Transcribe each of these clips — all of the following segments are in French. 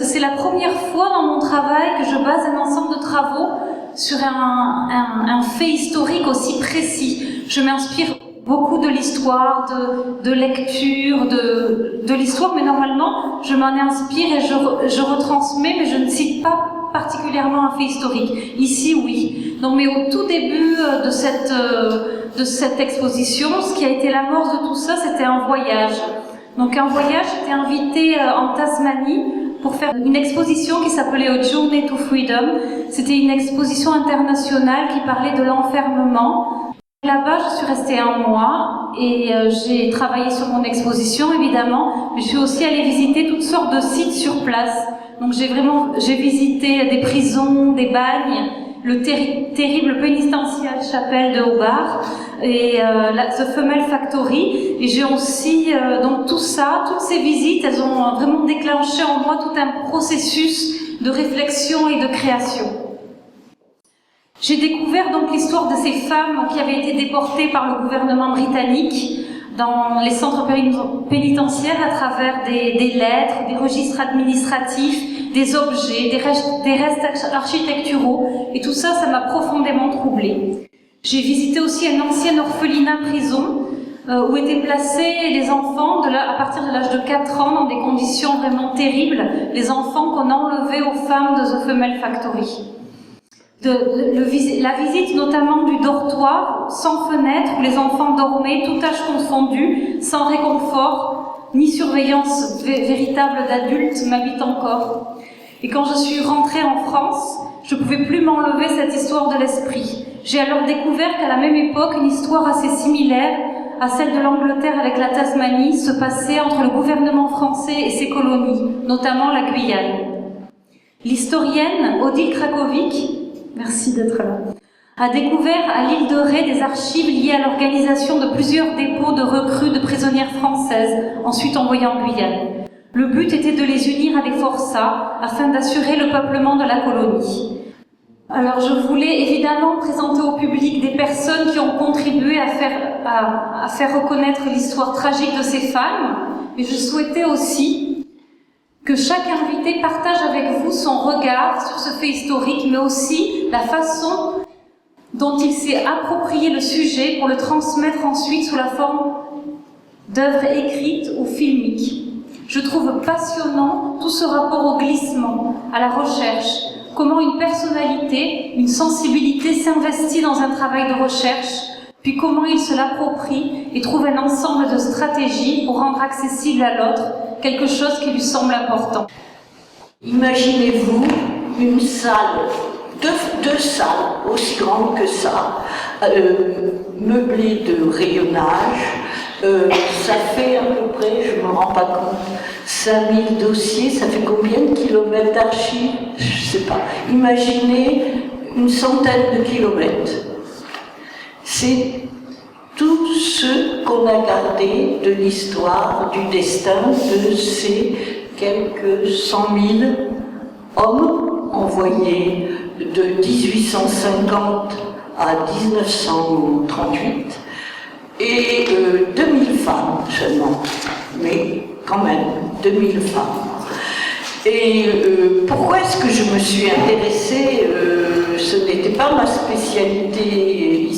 C'est la première fois dans mon travail que je base un ensemble de travaux sur un fait historique aussi précis. Je m'inspire beaucoup de l'histoire, de lecture, de l'histoire, mais normalement, je m'en inspire et je retransmets, mais je ne cite pas particulièrement un fait historique. Ici, oui. Donc, mais au tout début de cette exposition, ce qui a été l'amorce de tout ça, c'était un voyage. Donc, un voyage, j'étais invitée en Tasmanie pour faire une exposition qui s'appelait A Journey to Freedom. C'était une exposition internationale qui parlait de l'enfermement. Là-bas, je suis restée 1 mois et j'ai travaillé sur mon exposition, évidemment, mais je suis aussi allée visiter toutes sortes de sites sur place. Donc j'ai visité des prisons, des bagnes, le terrible pénitentiaire chapelle de Hobart et The Female Factory. Et j'ai aussi, donc tout ça, toutes ces visites, elles ont vraiment déclenché en moi tout un processus de réflexion et de création. J'ai découvert donc l'histoire de ces femmes qui avaient été déportées par le gouvernement britannique dans les centres pénitentiaires à travers des lettres, des registres administratifs, des objets, des restes architecturaux. Et tout ça, ça m'a profondément troublée. J'ai visité aussi un ancien orphelinat prison où étaient placés les enfants à partir de l'âge de 4 ans dans des conditions vraiment terribles, les enfants qu'on enlevait aux femmes de The Female Factory. La visite notamment du dortoir sans fenêtre où les enfants dormaient, tout âge confondu, sans réconfort, ni surveillance véritable d'adultes m'habite encore. Et quand je suis rentrée en France, je ne pouvais plus m'enlever cette histoire de l'esprit. J'ai alors découvert qu'à la même époque, une histoire assez similaire à celle de l'Angleterre avec la Tasmanie se passait entre le gouvernement français et ses colonies, notamment la Guyane. L'historienne Odile Krakovic, merci d'être là, a découvert à l'île de Ré des archives liées à l'organisation de plusieurs dépôts de recrues de prisonnières françaises, ensuite envoyées en Guyane. Le but était de les unir à des forçats afin d'assurer le peuplement de la colonie. Alors je voulais évidemment présenter au public des personnes qui ont contribué à faire reconnaître l'histoire tragique de ces femmes, mais je souhaitais aussi que chaque invité partage avec vous son regard sur ce fait historique, mais aussi la façon dont il s'est approprié le sujet pour le transmettre ensuite sous la forme d'œuvres écrites ou filmiques. Je trouve passionnant tout ce rapport au glissement, à la recherche, comment une personnalité, une sensibilité s'investit dans un travail de recherche, puis comment il se l'approprie et trouve un ensemble de stratégies pour rendre accessible à l'autre quelque chose qui lui semble important. Imaginez-vous une salle, deux salles aussi grandes que ça, meublées de rayonnage. Ça fait à peu près, je ne me rends pas compte, 5000 dossiers, ça fait combien de kilomètres d'archives? Je ne sais pas. Imaginez une centaine de kilomètres. C'est tout ce qu'on a gardé de l'histoire, du destin de ces quelques 100 000 hommes envoyés de 1850 à 1938 et 2000 femmes seulement, mais quand même 2000 femmes. Et pourquoi est-ce que je me suis intéressée, ce n'était pas ma spécialité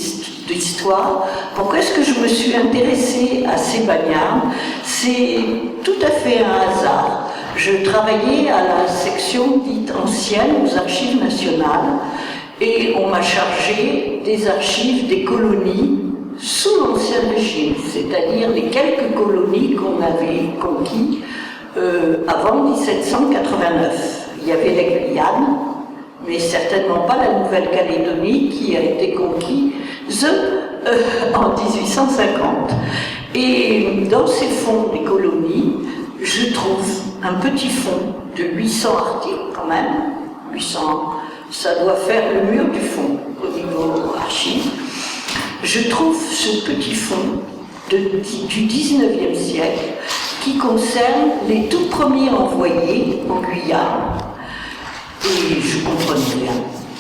d'histoire, pourquoi est-ce que je me suis intéressée à ces bagnards? C'est tout à fait un hasard. Je travaillais à la section dite ancienne aux archives nationales et on m'a chargé des archives des colonies sous l'Ancien Régime, c'est-à-dire les quelques colonies qu'on avait conquis avant 1789. Il y avait la Guyane, mais certainement pas la Nouvelle-Calédonie qui a été conquise en 1850. Et dans ces fonds des colonies, je trouve un petit fonds de 800 articles quand même. 800, ça doit faire le mur du fond au niveau archives. Je trouve ce petit fonds du 19e siècle qui concerne les tout premiers envoyés en Guyane. Et je ne comprenais rien.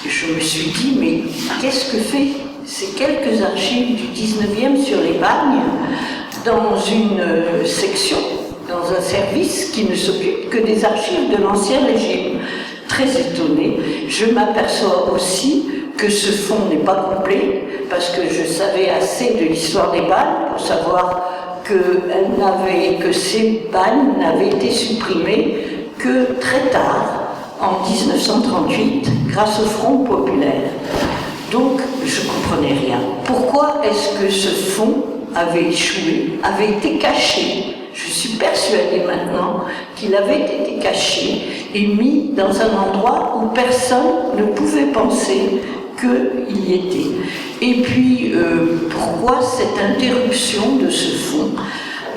Je me suis dit, mais qu'est-ce que fait ces quelques archives du 19e sur les bagnes dans une section, dans dans un service qui ne s'occupe que des archives de l'Ancien Régime. Très étonnée, je m'aperçois aussi que ce fonds n'est pas complet, parce que je savais assez de l'histoire des balles pour savoir que ces balles n'avaient été supprimées que très tard, en 1938, grâce au Front populaire. Donc, je ne comprenais rien. Pourquoi est-ce que ce fonds avait échoué, avait été caché? Je suis persuadée maintenant qu'il avait été caché et mis dans un endroit où personne ne pouvait penser qu'il y était. Et puis, pourquoi cette interruption de ce fonds?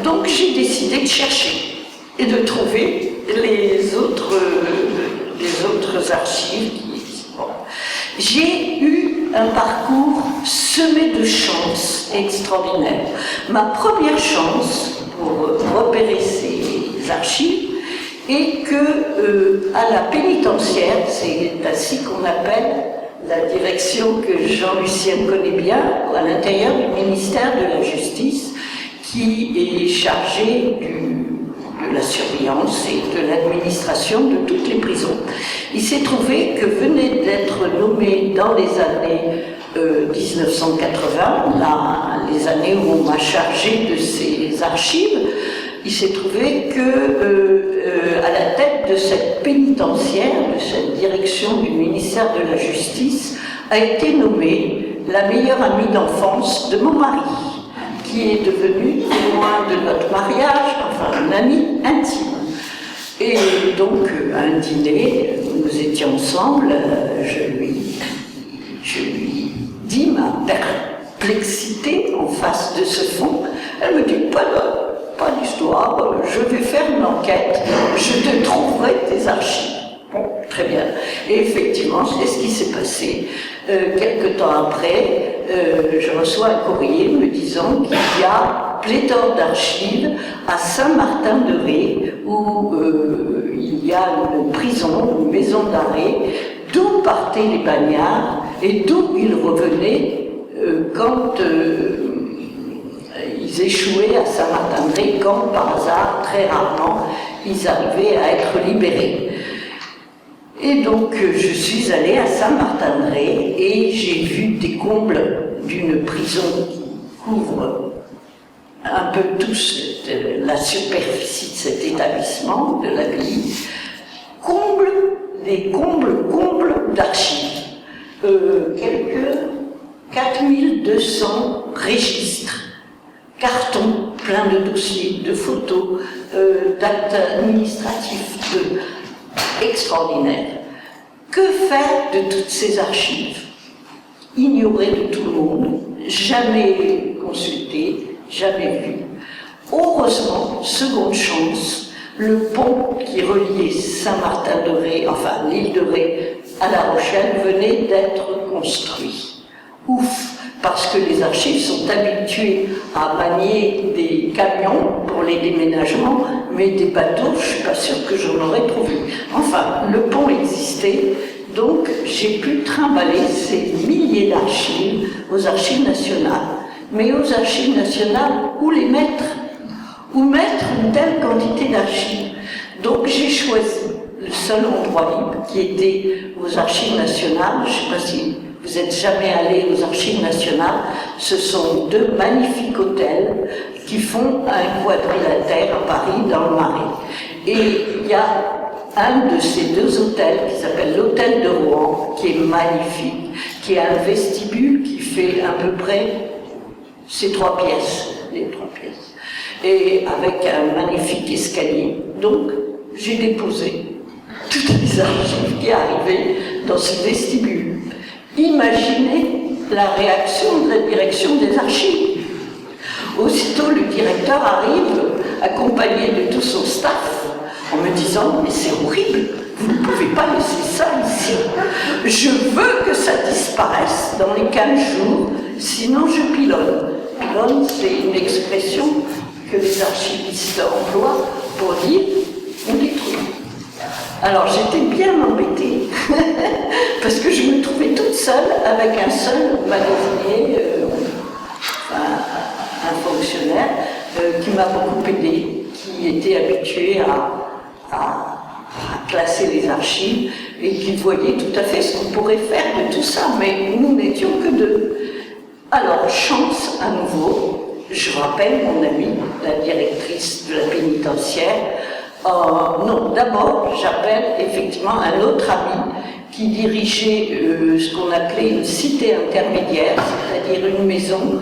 Donc, j'ai décidé de chercher et de trouver les autres archives. Bon. J'ai eu un parcours semé de chances extraordinaires. Ma première chance pour repérer ces archives est que à la pénitentiaire, c'est ainsi qu'on appelle la direction que Jean-Lucien connaît bien, à l'intérieur du ministère de la Justice, qui est chargé de la surveillance et de l'administration de toutes les prisons. Il s'est trouvé que venait d'être nommé dans les années 1980, les années où on m'a chargé de ces archives, il s'est trouvé que à la tête de cette pénitentiaire, de cette direction du ministère de la Justice, a été nommée la meilleure amie d'enfance de mon mari, qui est devenu témoin de notre mariage, enfin un ami intime. Et donc, à un dîner, nous étions ensemble, je lui dis ma perplexité en face de ce fonds. Elle me dit, pas d'histoire, je vais faire une enquête, je te trouverai tes archives. Bon, très bien. Et effectivement, c'est ce qui s'est passé. Quelque temps après, je reçois un courrier me disant qu'il y a pléthore d'archives à Saint-Martin-de-Ré, où il y a une prison, une maison d'arrêt, d'où partaient les bagnards et d'où ils revenaient quand ils échouaient à Saint-Martin-de-Ré, quand par hasard, très rarement, ils arrivaient à être libérés. Et donc, je suis allée à Saint-Martin-de-Ré et j'ai vu des combles d'une prison qui couvre un peu toute la superficie de cet établissement, de la ville. Des combles d'archives. Quelques 4200 registres, cartons pleins de dossiers, de photos, d'actes administratifs, extraordinaire. Que faire de toutes ces archives? Ignorées de tout le monde, jamais consultées, jamais vues. Heureusement, seconde chance, le pont qui reliait Saint-Martin-de-Ré, enfin l'île de Ré, à La Rochelle, venait d'être construit. Ouf! Parce que les archives sont habituées à manier des camions pour les déménagements, mais des bateaux, je ne suis pas sûre que j'en aurais trouvé. Enfin, le pont existait, donc j'ai pu trimballer ces milliers d'archives aux archives nationales. Mais aux archives nationales, où les mettre? Où mettre une telle quantité d'archives? Donc j'ai choisi le seul endroit libre qui était aux archives nationales. Je ne sais pas si vous n'êtes jamais allé aux archives nationales, ce sont deux magnifiques hôtels qui font un quadrilatère à Paris, dans le Marais. Et il y a un de ces deux hôtels qui s'appelle l'hôtel de Rouen, qui est magnifique, qui a un vestibule qui fait à peu près ces 3 pièces, les 3 pièces, et avec un magnifique escalier. Donc, j'ai déposé toutes les archives qui arrivaient dans ce vestibule. Imaginez la réaction de la direction des archives. Aussitôt, le directeur arrive, accompagné de tout son staff, en me disant « Mais c'est horrible, vous ne pouvez pas laisser ça ici. Je veux que ça disparaisse dans les 15 jours, sinon je pilonne. » Pilonne, c'est une expression que les archivistes emploient pour dire « on détruit ». Alors j'étais bien embêtée, parce que je me trouvais toute seule avec un seul magasinier, un fonctionnaire qui m'a beaucoup aidée, qui était habitué à classer les archives et qui voyait tout à fait ce qu'on pourrait faire de tout ça, mais nous n'étions que deux. Alors, chance à nouveau, je rappelle mon amie, la directrice de la pénitentiaire. Non, d'abord, j'appelle effectivement un autre ami qui dirigeait ce qu'on appelait une cité intermédiaire, c'est-à-dire une maison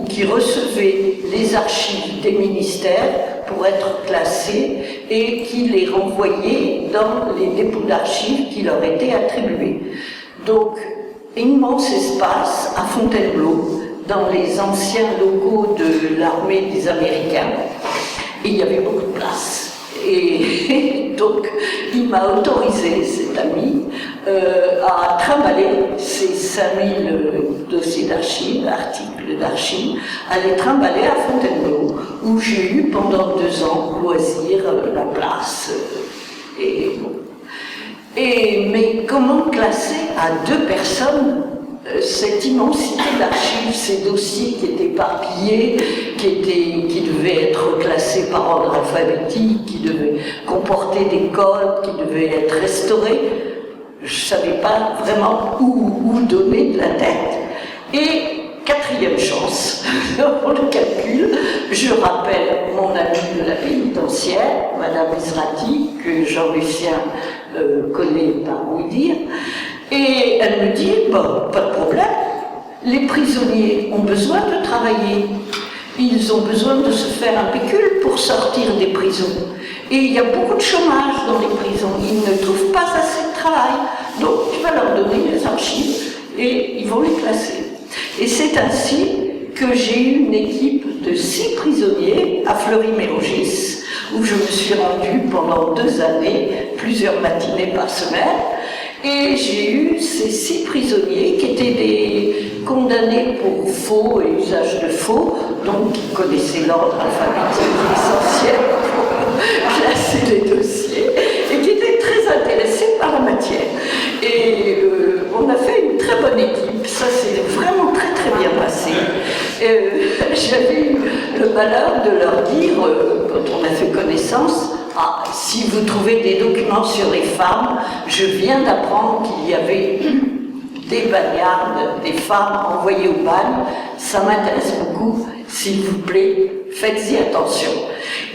qui recevait les archives des ministères pour être classées et qui les renvoyait dans les dépôts d'archives qui leur étaient attribués. Donc, immense espace à Fontainebleau, dans les anciens locaux de l'armée des Américains, et il y avait beaucoup de place. Et donc, il m'a autorisé, cet ami, à trimballer ces 5000 dossiers d'archives, articles d'archives, à les trimballer à Fontainebleau, où j'ai eu pendant 2 ans loisir, la place. Mais comment classer à 2 personnes cette immensité d'archives, ces dossiers qui étaient éparpillés, qui devaient être classés par ordre alphabétique, qui devaient comporter des codes, qui devaient être restaurés? Je ne savais pas vraiment où donner de la tête. Et 4e chance, pour le calcul, je rappelle mon amie de la pénitentiaire, Madame Israti, que Jean-Lucien connaît par oui dire, et elle me dit, bon, pas de problème, les prisonniers ont besoin de travailler, ils ont besoin de se faire un pécule pour sortir des prisons. Et il y a beaucoup de chômage dans les prisons, ils ne trouvent pas assez de travail, donc tu vas leur donner les archives et ils vont les classer. Et c'est ainsi que j'ai eu une équipe de 6 prisonniers à Fleury-Mérogis, où je me suis rendue pendant 2 années, plusieurs matinées par semaine. Et j'ai eu ces 6 prisonniers qui étaient des condamnés pour faux et usage de faux, donc qui connaissaient l'ordre alphabétique essentiel pour classer les dossiers, et qui étaient très intéressés par la matière. Et on a fait une très bonne équipe, ça s'est vraiment très très bien passé. J'avais eu le malheur de leur dire, quand on a fait connaissance, ah, si vous trouvez des documents sur les femmes, je viens d'apprendre qu'il y avait des bagnardes, des femmes envoyées au bagne, ça m'intéresse beaucoup, s'il vous plaît, faites-y attention.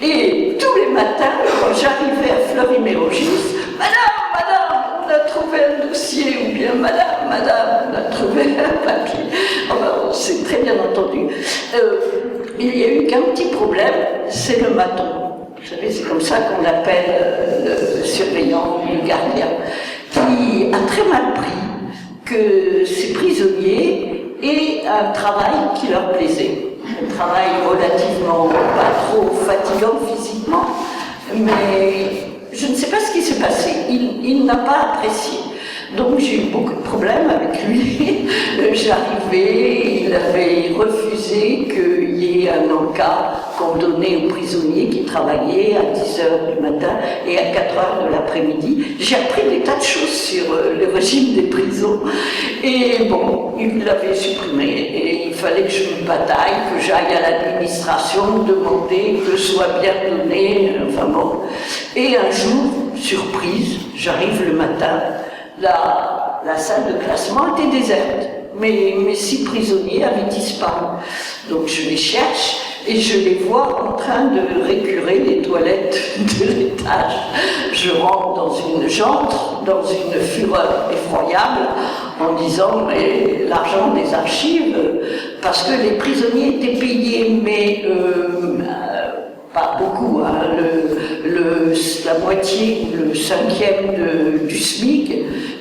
Et tous les matins, quand j'arrivais à Fleury-Mérogis, Madame, on a trouvé un dossier, ou bien Madame, on a trouvé un papier. Enfin, on s'est très bien entendu. Il y a eu qu'un petit problème, c'est le maton. Vous savez, c'est comme ça qu'on appelle le surveillant, le gardien, qui a très mal pris que ces prisonniers aient un travail qui leur plaisait. Un travail relativement pas trop fatigant physiquement, mais je ne sais pas ce qui s'est passé. Il n'a pas apprécié. Donc j'ai eu beaucoup de problèmes avec lui. J'arrivais, il avait refusé qu'il y ait un encas qu'on donnait aux prisonniers qui travaillaient à 10h du matin et à 4h de l'après-midi. J'ai appris des tas de choses sur le régime des prisons. Et bon, il l'avait supprimé. Et il fallait que je me bataille, que j'aille à l'administration demander que soit bien donné. Enfin bon. Et un jour, surprise, j'arrive le matin. La salle de classement était déserte. Mes 6 prisonniers avaient disparu. Donc je les cherche et je les vois en train de récurer les toilettes de l'étage. J'entre dans une fureur effroyable en disant mais l'argent des archives, parce que les prisonniers étaient payés, mais pas beaucoup, hein, la moitié ou le 5e du SMIC,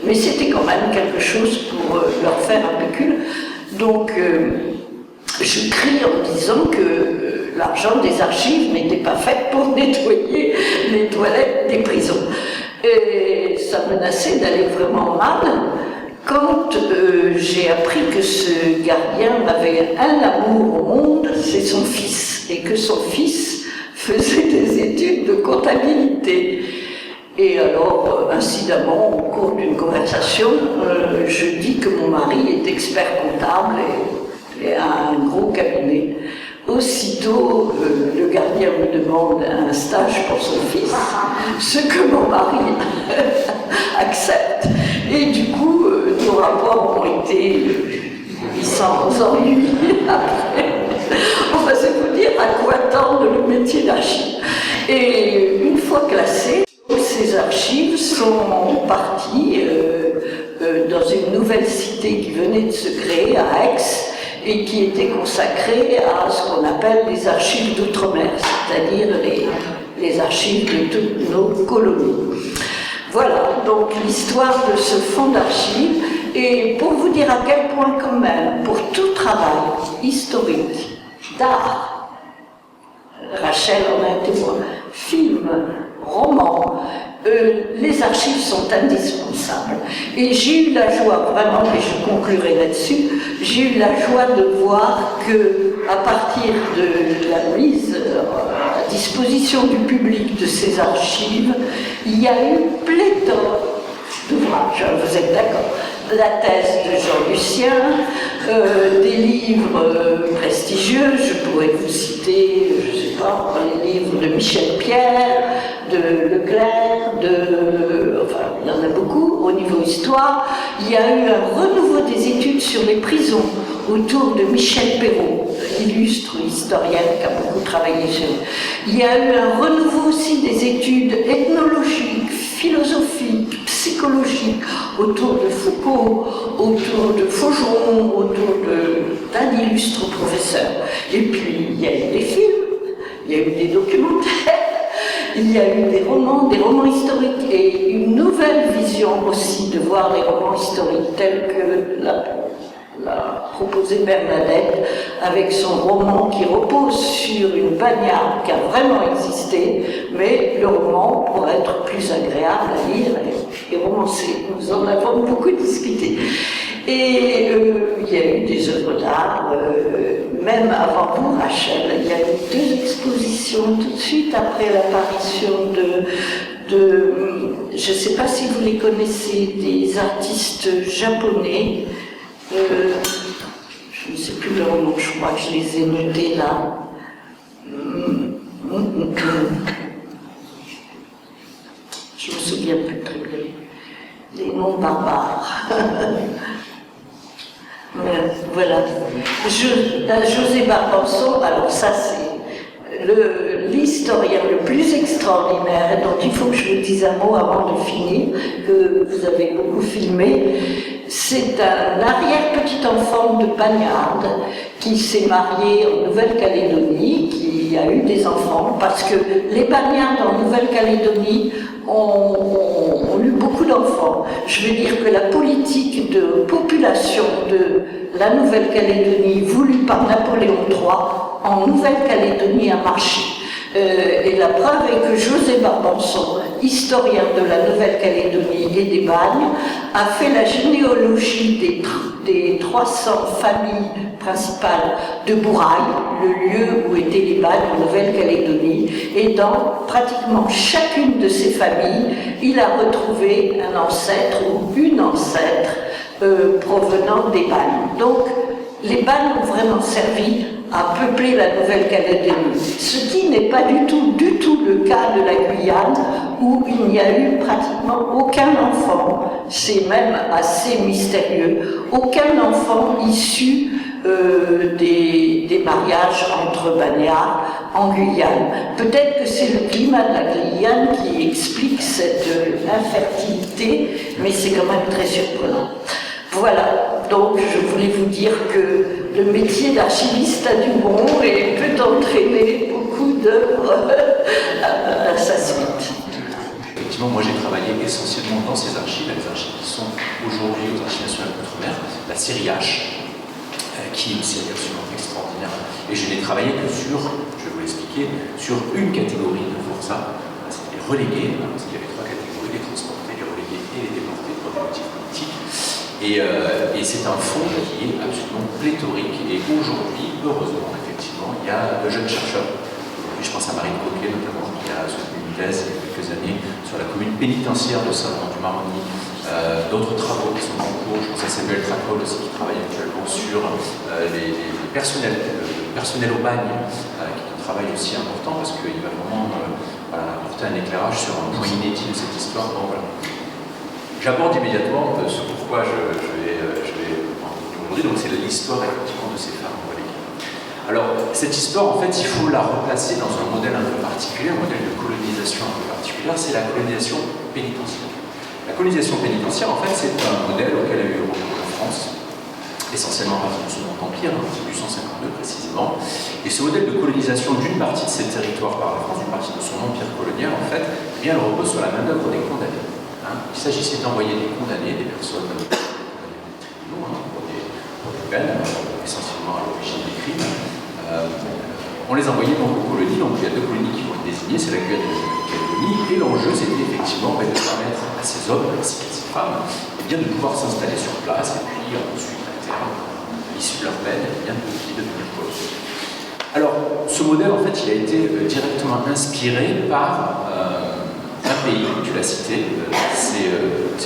mais c'était quand même quelque chose pour leur faire un pécule. Donc je crie en disant que l'argent des archives n'était pas fait pour nettoyer les toilettes des prisons. Et ça menaçait d'aller vraiment mal quand j'ai appris que ce gardien avait un amour au monde, c'est son fils, et que son fils faisait des études de comptabilité. Et alors, incidemment, au cours d'une conversation, je dis que mon mari est expert comptable et a un gros cabinet. Aussitôt, le gardien me demande un stage pour son fils, ce que mon mari accepte. Et du coup, nos rapports ont été sans ennui après. Enfin, c'est vous dire à quoi tend le métier d'archive. Et une fois classées, ces archives sont parties dans une nouvelle cité qui venait de se créer à Aix et qui était consacrée à ce qu'on appelle les archives d'outre-mer, c'est-à-dire les archives de toutes nos colonies. Voilà, donc l'histoire de ce fonds d'archives, et pour vous dire à quel point quand même, pour tout travail historique, d'art, Rachel en a un témoin, film, roman, les archives sont indispensables. Et j'ai eu la joie, vraiment, et je conclurai là-dessus, j'ai eu la joie de voir que, à partir de la mise à disposition du public de ces archives, il y a eu pléthore d'ouvrages, vous êtes d'accord? La thèse de Jean Lucien, des livres prestigieux, je pourrais vous citer, je ne sais pas, les livres de Michel Pierre, de Leclerc, enfin, il y en a beaucoup au niveau histoire. Il y a eu un renouveau des études sur les prisons autour de Michel Perrault, illustre historienne qui a beaucoup travaillé sur. Il y a eu un renouveau aussi des études ethnologiques, philosophiques, psychologiques, autour de Foucault, autour de Faugeron, autour d'un illustre professeur. Et puis, il y a eu des films, il y a eu des documentaires, il y a eu des romans historiques, et une nouvelle vision aussi de voir les romans historiques tels que l'a proposé Bernadette, avec son roman qui repose sur une bagnarde qui a vraiment existé, mais le roman, pour être plus agréable à lire, est romancé. Nous en avons beaucoup discuté. Et il y a eu des œuvres d'art, même avant vous, Rachel, il y a eu 2 expositions tout de suite après l'apparition de je ne sais pas si vous les connaissez, des artistes japonais. Je ne sais plus leur nom, je crois que je les ai notés là. Je me souviens plus très bien. Les noms barbares. Voilà. José Barbanson, alors ça c'est l'historien le plus extraordinaire, et dont il faut que je vous dise un mot avant de finir, que vous avez beaucoup filmé. C'est un arrière-petit-enfant de Bagnarde qui s'est marié en Nouvelle-Calédonie, qui a eu des enfants, parce que les Bagnardes en Nouvelle-Calédonie ont eu beaucoup d'enfants. Je veux dire que la politique de population de la Nouvelle-Calédonie voulue par Napoléon III en Nouvelle-Calédonie a marché. Et la preuve est que José Barbanson, historien de la Nouvelle-Calédonie et des Bagnes, a fait la généalogie des 300 familles principales de Bourail, le lieu où étaient les Bagnes en Nouvelle-Calédonie, et dans pratiquement chacune de ces familles, il a retrouvé un ancêtre ou une ancêtre provenant des Bagnes. Donc, les Bagnes ont vraiment servi à peupler la Nouvelle-Calédonie, ce qui n'est pas du tout le cas de la Guyane, où il n'y a eu pratiquement aucun enfant, c'est même assez mystérieux, aucun enfant issu des mariages entre bagnards en Guyane. Peut-être que c'est le climat de la Guyane qui explique cette infertilité, mais c'est quand même très surprenant. Voilà, donc je voulais vous dire que le métier d'archiviste a du bon et peut entraîner beaucoup d'œuvres à sa suite. Effectivement, moi j'ai travaillé essentiellement dans ces archives, les archives qui sont aujourd'hui aux Archives nationales d'outre-mer, la série H, qui est une série absolument extraordinaire. Et je n'ai travaillé que sur, je vais vous l'expliquer, sur une catégorie de forçats, c'était les relégués, parce qu'il y avait 3 catégories, les transportés, les relégués et les déportés pour des motifs politiques. Et c'est un fonds qui est absolument pléthorique. Et aujourd'hui, heureusement, effectivement, il y a de jeunes chercheurs. Aujourd'hui, je pense à Marine Coquet, notamment, qui a soutenu une thèse il y a quelques années sur la commune pénitentiaire de Saint-Laurent-du-Maroni. D'autres travaux qui sont en cours. Je pense à Samuel Tracol aussi, qui travaille actuellement sur le personnel au bagne, qui est un travail aussi important parce qu'il va vraiment apporter un éclairage sur un point inédit de cette histoire. Donc, voilà. J'aborde immédiatement ce pourquoi je vais aujourd'hui, donc c'est l'histoire effectivement de ces femmes. Alors, cette histoire, en fait, il faut la replacer dans un modèle un peu particulier, un modèle de colonisation un peu particulier, c'est la colonisation pénitentiaire. La colonisation pénitentiaire, en fait, c'est un modèle auquel a eu recours la France, essentiellement à partir du Second Empire, en 1852 précisément. Et ce modèle de colonisation d'une partie de ces territoires par la France, d'une partie de son empire colonial, en fait, eh bien, elle repose sur la main-d'œuvre des condamnés. Il s'agissait d'envoyer des condamnés, des personnes pour des peines, essentiellement à l'origine des crimes. On les envoyait donc aux colonies, donc il y a 2 colonies qui vont être désignées, c'est la Guyane et la Nouvelle-Calédonie, et l'enjeu c'était effectivement de permettre à ces hommes ainsi qu'à ces femmes de pouvoir s'installer sur place et puis ensuite à terme, à l'issue de leur peine, de devenir colons. Alors, ce modèle en fait il a été directement inspiré par un pays, tu l'as cité, c'est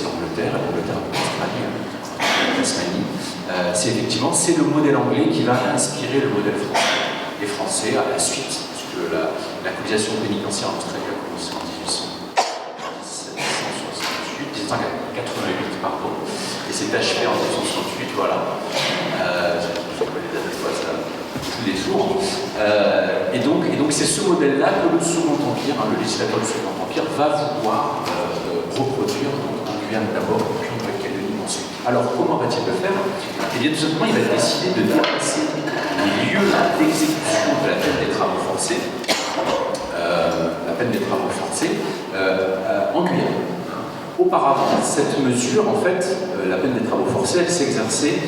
l'Angleterre, l'Australie, la Tasmanie. C'est le modèle anglais qui va inspirer le modèle français. Les Français, à la suite, puisque la colonisation pénitentiaire en Australie a commencé en 1888, et s'est achevée en 1968, voilà. Je connais les dates, tous les jours. Et donc c'est ce modèle-là que le Second Empire, le législateur du Second Empire, va vouloir reproduire en Guyane d'abord, puis en Nouvelle-Calédonie ensuite. Alors comment va-t-il le faire? Eh bien tout simplement, il va décider de déplacer les lieux d'exécution de la peine des travaux forcés, en Guyane. Auparavant, cette mesure, en fait, la peine des travaux forcés, elle s'exerçait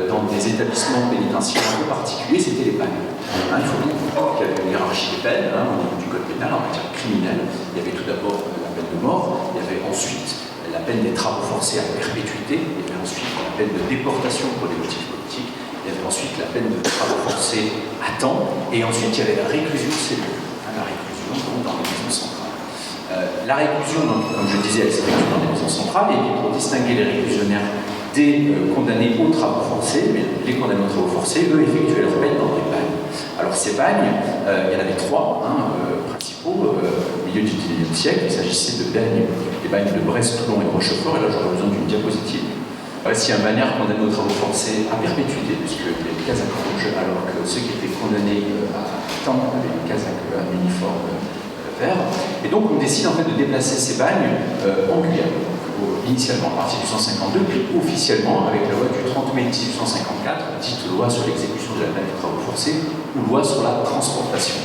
dans des établissements pénitentiaires un peu particuliers, c'était les bagnes. Il faut bien comprendre qu'il y avait une hiérarchie des peines au niveau du code pénal en matière criminelle. Il y avait tout d'abord la peine de mort, il y avait ensuite la peine des travaux forcés à perpétuité, il y avait ensuite la peine de déportation pour des motifs politiques, il y avait ensuite la peine de travaux forcés à temps, et ensuite il y avait la réclusion cellulaire, la réclusion donc, dans les maisons centrales. La réclusion, donc, comme je disais, elle s'effectue dans les maisons centrales, et puis pour distinguer les réclusionnaires des condamnés aux travaux forcés, mais les condamnés aux travaux forcés, eux, effectuaient leur peine dans des bagnes. Alors ces bagnes, il y en avait 3 principaux au milieu du XIXe siècle. Il s'agissait de des bagnes de Brest, Toulon et Rochefort, et là j'aurais besoin d'une diapositive. Voici un bagnard condamné aux travaux forcés à perpétuité, puisqu'il y avait une casaque rouge, alors que ceux qui étaient condamnés à temps avaient une casaque, un uniforme vert. Et donc on décide en fait de déplacer ces bagnes en Guyane, initialement à partir du 152, puis officiellement avec la loi du 30 mai 1854, dite loi sur l'exécution de la peine des travaux forcés, ou loi sur la transportation.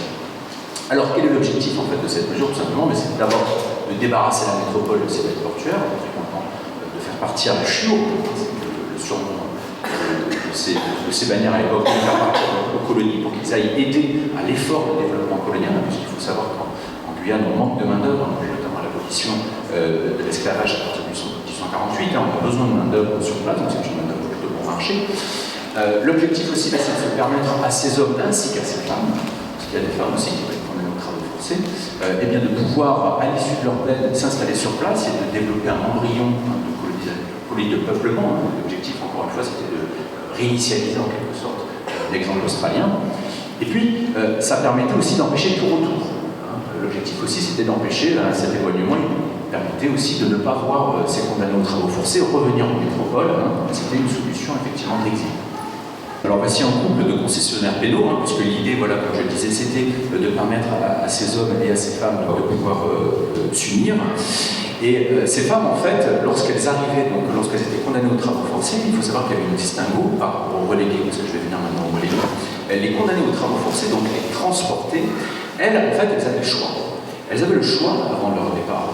Alors quel est l'objectif en fait de cette mesure? Tout simplement, c'est d'abord de débarrasser la métropole de ses bêtes portuaires, de faire partir le chiot, le surnom de ces bannières à l'époque, de faire partir aux colonies pour qu'ils aillent aider à l'effort de développement colonial, puisqu'il faut savoir qu'en Guyane, on manque de main-d'œuvre, notamment à l'abolition de l'esclavage à partir de 1848. On a besoin de main-d'œuvre sur place, donc c'est une main-d'œuvre plutôt bon marché. L'objectif aussi, c'est de se permettre à ces hommes ainsi qu'à ces femmes, parce qu'il y a des femmes aussi qui vont être condamnées aux travaux forcés, de pouvoir, à l'issue de leur peine, s'installer sur place et de développer un embryon de peuplement. L'objectif, encore une fois, c'était de réinitialiser en quelque sorte l'exemple australien. Et puis, ça permettait aussi d'empêcher tout retour. L'objectif aussi, c'était d'empêcher cet éloignement. Il permettait aussi de ne pas voir ces condamnés aux travaux forcés revenir en métropole. C'était une solution effectivement d'exil. Alors voici un couple de concessionnaires pénaux, puisque l'idée, voilà, comme je le disais, c'était de permettre à ces hommes et à ces femmes de pouvoir s'unir. Et ces femmes, en fait, lorsqu'elles arrivaient, donc lorsqu'elles étaient condamnées aux travaux forcés, il faut savoir qu'il y avait un distinguo par rapport aux relégués, parce que je vais venir maintenant aux relégués. Les condamnées aux travaux forcés, donc les transportées, elles, en fait, elles avaient le choix. Elles avaient le choix, avant leur départ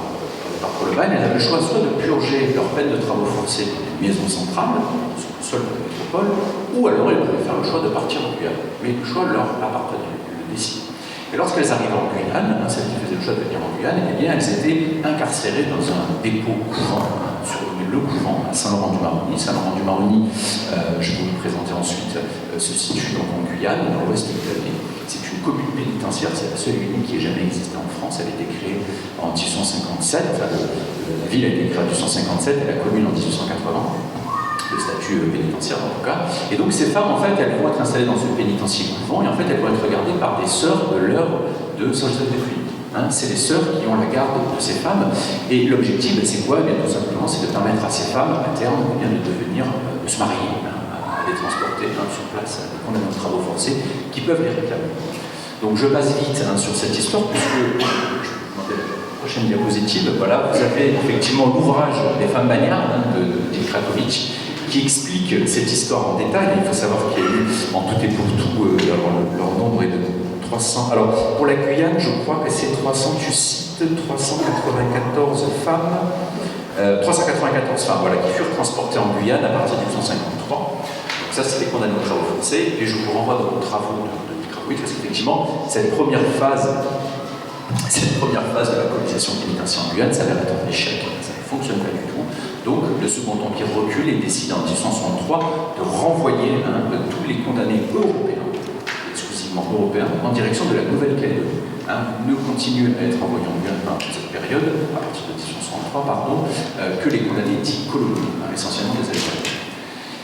pour le bagne, elles avaient le choix soit de purger leur peine de travaux forcés dans une maison centrale, sur le sol de la métropole, ou alors elles pouvaient faire le choix de partir en Guyane. Mais le choix leur appartenait, elles le décidaient. Et lorsqu'elles arrivaient en Guyane, celles qui faisaient le choix de venir en Guyane, eh bien, elles étaient incarcérées dans un dépôt couvent, surnommé le couvent, à Saint-Laurent-du-Maroni. Saint-Laurent-du-Maroni, je vais vous le présenter ensuite, se situe donc en Guyane, dans l'ouest de l'année. C'est une commune pénitentiaire, c'est la seule et unique qui ait jamais existé en France. Elle a été créée en 1857, enfin la ville a été créée en 1857 et la commune en 1880. le statut pénitentiaire en tout cas. Et donc ces femmes, en fait, elles vont être installées dans ce pénitencier couvent et en fait, elles vont être regardées par des sœurs de l'œuvre de Saint Joseph de Cluny. C'est les sœurs qui ont la garde de ces femmes. Et l'objectif, c'est quoi? Tout simplement, c'est de permettre à ces femmes, à terme, de devenir, de se marier, à les transporter sur place, à des condamnés aux travaux forcés, qui peuvent les réclamer. Donc je passe vite sur cette histoire, puisque, je vais vous demander la prochaine diapositive, voilà, vous avez effectivement l'ouvrage des femmes bagnardes de Krakovitch, qui explique cette histoire en détail. Il faut savoir qu'il y a eu, en tout et pour tout, leur nombre est de 300. Alors, pour la Guyane, je crois que c'est 300, tu cites 394 femmes, 394 femmes, voilà, qui furent transportées en Guyane à partir de 1953. Donc ça, c'est les condamnés aux travaux forcés, et je vous renvoie dans vos travaux de Krakovitch, parce qu'effectivement, cette première phase de la colonisation pénitentiaire en Guyane s'avère être un échec, ça ne fonctionne pas du tout. Donc, le Second Empire recule et décide en 1863 de renvoyer tous les condamnés européens, exclusivement européens, en direction de la Nouvelle-Calédonie. Ne continuent à être envoyés en Guyane pendant cette période, à partir de 1863, que les condamnés dits coloniaux, essentiellement des Algériens.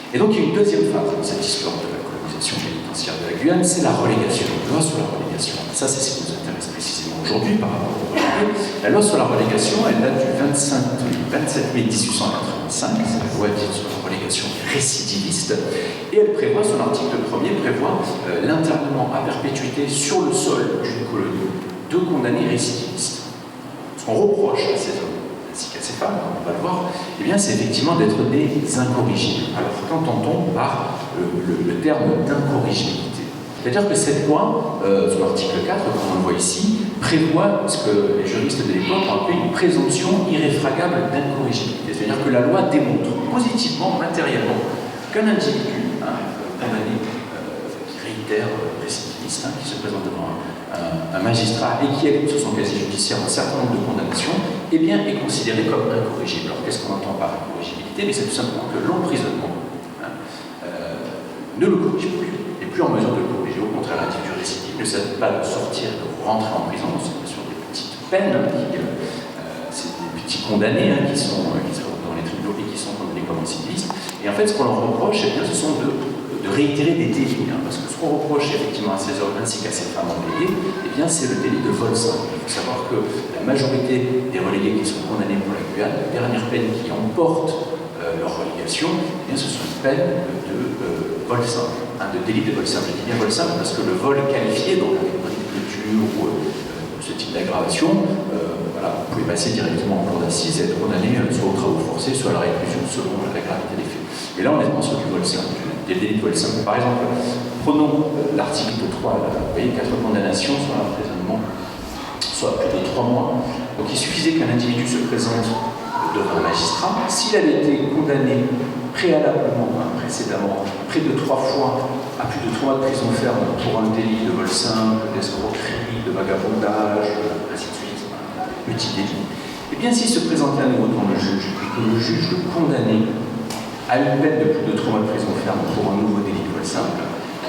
Et donc, il y a une deuxième phase dans cette histoire de la colonisation pénitentiaire de la Guyane, c'est la relégation, la loi sur la relégation. Ça, c'est ce qui nous intéresse précisément aujourd'hui par rapport au Guyane. La loi sur la relégation, elle date du 27 mai 1885, c'est la loi dite sur la relégation récidiviste, et elle prévoit, son article 1er prévoit l'internement à perpétuité sur le sol d'une colonie de condamnés récidivistes. Ce qu'on reproche à ces hommes, ainsi qu'à ces femmes, on va le voir, eh bien, c'est effectivement d'être des incorrigibles. Alors, qu'entend-on par le terme d'incorrigibilité? C'est-à-dire que cette loi, son article 4, comme on le voit ici, prévoit ce que les juristes de l'époque ont appelé une présomption irréfragable d'incorrigibilité. C'est-à-dire que la loi démontre positivement, matériellement, qu'un individu, condamné, qui réitère, récidiviste, qui se présente devant un magistrat et qui a sur son casier judiciaire un certain nombre de condamnations, eh bien, est considéré comme incorrigible. Alors, qu'est-ce qu'on entend par incorrigibilité? Mais c'est tout simplement que l'emprisonnement ne le corrige plus. Plus en mesure de le corriger. Au contraire, l'individu récidive ne s'agit pas de sortir, de rentrer en prison, c'est bien sûr des petites peines, c'est des petits condamnés qui sont dans les tribunaux et qui sont condamnés comme récidivistes. Et en fait, ce qu'on leur reproche, eh bien, ce sont de réitérer des délits. Parce que ce qu'on reproche effectivement à ces hommes ainsi qu'à ces femmes reléguées, eh bien, c'est le délit de vol simple. Il faut savoir que la majorité des relégués qui sont condamnés pour la Guyane, la dernière peine qui emporte leur relégation, eh bien, ce sont une peine de vol simple, de délit de vol simple. Je dis bien vol simple parce que le vol qualifié dans la catégorie de culture ou ce type d'aggravation, voilà, vous pouvez passer directement en cour d'assises et être condamné soit aux travaux forcés, soit à la réclusion selon la gravité des faits. Et là, on est sur du vol simple, des délits de vol simple. Par exemple, prenons l'article 3, là, vous voyez, 4 condamnations, soit l'emprisonnement, soit plus de 3 mois. Donc il suffisait qu'un individu se présente devant un magistrat. S'il avait été condamné préalablement, précédemment, près de 3 fois à plus de 3 mois de prison ferme pour un délit de vol simple, d'escroquerie, de vagabondage, ainsi de suite, petit délit, et bien s'il se présentait à nouveau devant le juge et que le juge le condamnait à une peine de plus de 3 mois de prison ferme pour un nouveau délit de vol simple,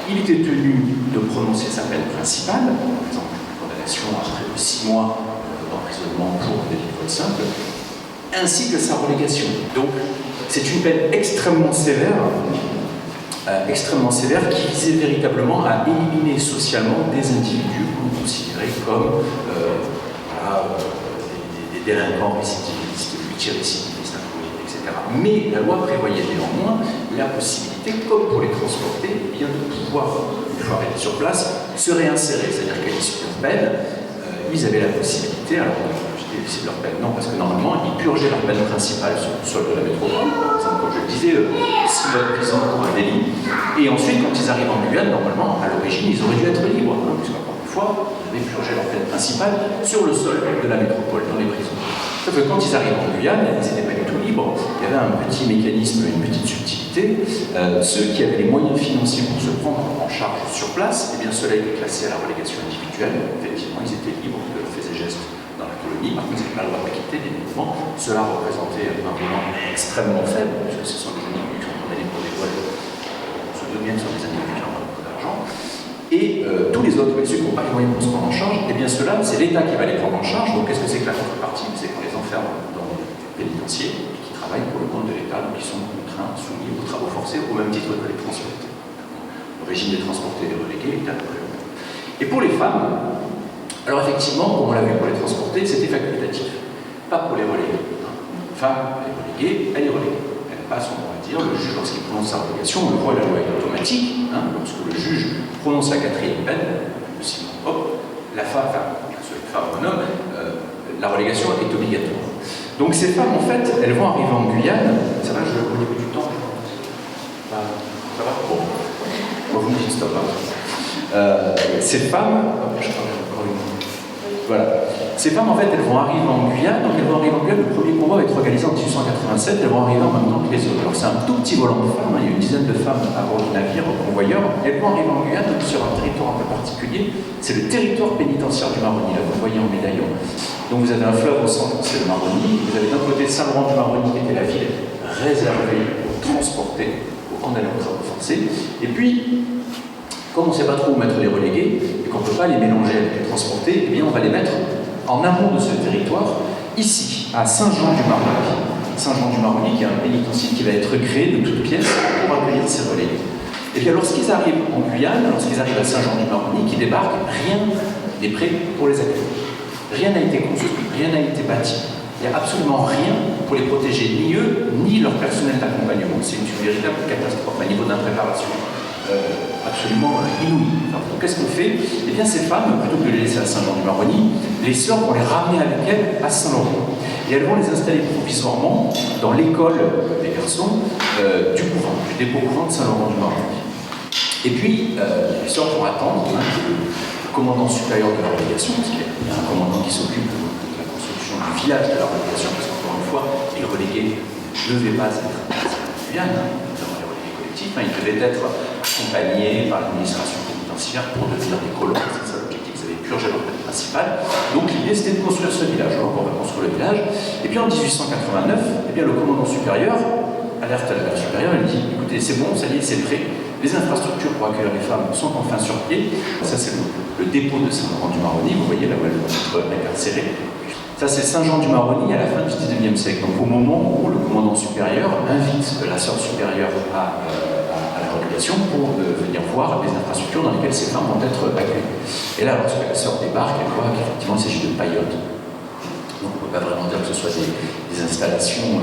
il était tenu de prononcer sa peine principale, par exemple une condamnation à près de 6 mois d'emprisonnement pour un délit de vol simple, ainsi que sa relégation. Donc, c'est une peine extrêmement sévère qui visait véritablement à éliminer socialement des individus qu'on considérait comme des délinquants récidivistes, multirécidivistes, etc. Mais la loi prévoyait néanmoins la possibilité, comme pour les transporter, eh bien, de pouvoir, une fois arrivés sur place, se réinsérer. C'est-à-dire qu'à l'issue de leur peine, ils avaient la possibilité, alors c'est leur peine, non, parce que normalement, ils purgeaient leur peine principale sur le sol de la métropole, par exemple, comme je le disais, 6 mois de prison pour un délit. Et ensuite, quand ils arrivent en Guyane, normalement, à l'origine, ils auraient dû être libres, puisqu'encore une fois, ils avaient purgé leur peine principale sur le sol de la métropole, dans les prisons. Sauf que quand ils arrivent en Guyane, ils n'étaient pas du tout libres. Il y avait un petit mécanisme, une petite subtilité. Ceux qui avaient les moyens financiers pour se prendre en charge sur place, eh bien, ceux-là étaient classés à la relégation individuelle. Effectivement, ils étaient libres de leurs faits et gestes dans la colonie. Par contre, ils n'avaient pas le droit de quitter des mouvements. Cela représentait un mouvement extrêmement faible, puisque ce sont des individus qui sont condamnés pour des vols. On se doute bien que ce sont des individus qui ont beaucoup d'argent. Et tous les autres, ceux qui n'ont pas les moyens pour se prendre en charge, eh bien ceux-là, c'est l'État qui va les prendre en charge. Donc qu'est-ce que c'est que la contrepartie? C'est qu'on les enferme dans des pénitenciers, qui travaillent pour le compte de l'État, donc ils sont contraints, soumis aux travaux forcés au même titre que les transportés. Le régime des transportés et des relégués est à peu près le même. Et pour les femmes, alors effectivement, comme on l'a vu pour les transportés, c'était facultatif, pas pour les relégués. Une femme, elle est reléguée, elle est reléguée. Elle n'a pas son mot à dire. Le juge, lorsqu'il prononce sa relégation, on le voit, la loi est automatique. Lorsque le juge prononce la 4e peine, le ciment, hop, la femme, soit une femme ou un homme, la relégation est obligatoire. Donc ces femmes, en fait, elles vont arriver en Guyane. Ça va, au niveau du temps ça va. Bon, vous me dites stop. Ces femmes, voilà. Ces femmes, en fait, elles vont arriver en Guyane. Donc elles vont arriver en Guyane. Le premier combat va être organisé en 1887. Elles vont arriver en même temps que les autres. Alors c'est un tout petit volant de femmes. Il y a une dizaine de femmes à bord du navire, convoyeurs. Elles vont arriver en Guyane sur un territoire un peu particulier. C'est le territoire pénitentiaire du Maroni. Là, vous voyez en médaillon. Donc vous avez un fleuve au centre, c'est le Maroni. Vous avez d'un côté Saint-Laurent-du-Maroni, qui était la ville réservée aux transportés, aux condamnés aux travaux forcés. Et puis, comme on ne sait pas trop où mettre les relégués, et qu'on ne peut pas les mélanger avec les transportés, eh bien on va les mettre en amont de ce territoire, ici, à Saint-Jean-du-Maroni. Saint-Jean-du-Maroni, qui est un pénitencier qui va être créé de toutes pièces pour accueillir ces relégués. Et bien lorsqu'ils arrivent en Guyane, lorsqu'ils arrivent à Saint-Jean-du-Maroni, qui débarquent, rien n'est prêt pour les accueillir. Rien n'a été construit, rien n'a été bâti. Il n'y a absolument rien pour les protéger, ni eux, ni leur personnel d'accompagnement. C'est une véritable catastrophe à niveau d'impréparation. Absolument inouïe. Donc qu'est-ce qu'on fait? Eh bien ces femmes, plutôt que de les laisser à Saint-Jean-du-Maroni, les sœurs vont les ramener avec elles à Saint-Laurent. Et elles vont les installer provisoirement dans l'école des garçons du couvent, du dépôt couvent de Saint-Laurent-du-Maroni. Et puis les sœurs vont attendre que le commandant supérieur de la relégation, parce qu'il y a un commandant qui s'occupe de la construction du village de la relégation, parce qu'encore une fois, les relégués ne devaient pas être Guyane, notamment les relégués collectifs, ils devaient être accompagnés par l'administration pénitentiaire pour devenir des colons. C'est ça l'objectif, ils avaient purgé leur peine principale. Donc l'idée c'était de construire ce village. Alors on va construire le village. Et puis en 1889, eh bien, le commandant supérieur alerte à la garde supérieure, il dit écoutez, c'est bon, ça y est, c'est prêt. Les infrastructures pour accueillir les femmes sont enfin sur pied. Ça c'est le dépôt de Saint-Laurent-du-Maroni. Vous voyez là où elles vont être incarcérées. Ça, c'est Saint-Jean-du-Maroni à la fin du XIXe siècle. Donc, au moment où le commandant supérieur invite la sœur supérieure à la relégation pour venir voir les infrastructures dans lesquelles ces femmes vont être accueillies. Et là, lorsque la sœur débarque, elle voit qu'effectivement, il s'agit de paillotes. Donc, on ne peut pas vraiment dire que ce soit des installations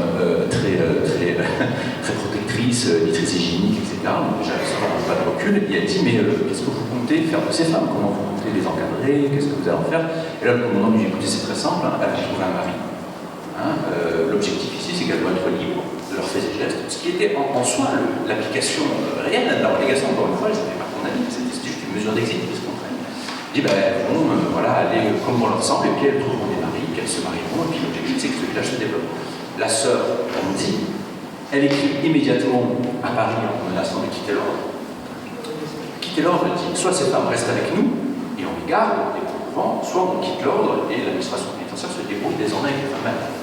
très protectrices, ni très hygiéniques, etc. Donc, déjà, la sœur n'a pas de recul. Et elle dit mais qu'est-ce que vous comptez faire de ces femmes? Comment vous comptez les encadrer? Qu'est-ce que vous allez en faire? Et là, le commandant lui dit écoutez, c'est très simple, elle va trouver un mari. L'objectif ici, c'est qu'elle doit être libre de leurs faits et gestes, ce qui était en soi l'application réelle de la relégation. Encore une fois, elles n'étaient pas condamnées, c'était juste une mesure d'exil qui se contraignent. Il dit voilà, aller comme on leur semble, et puis elles trouveront des maris, puis elles se marieront, et puis l'objectif, c'est que ce village se développe. La sœur, on dit, elle écrit immédiatement à Paris en menaçant de quitter l'ordre. Quitter l'ordre, elle dit soit ces femmes restent avec nous, et on les garde, et soit on quitte l'ordre, et l'administration pénitentiaire se débrouille désormais avec les femmes.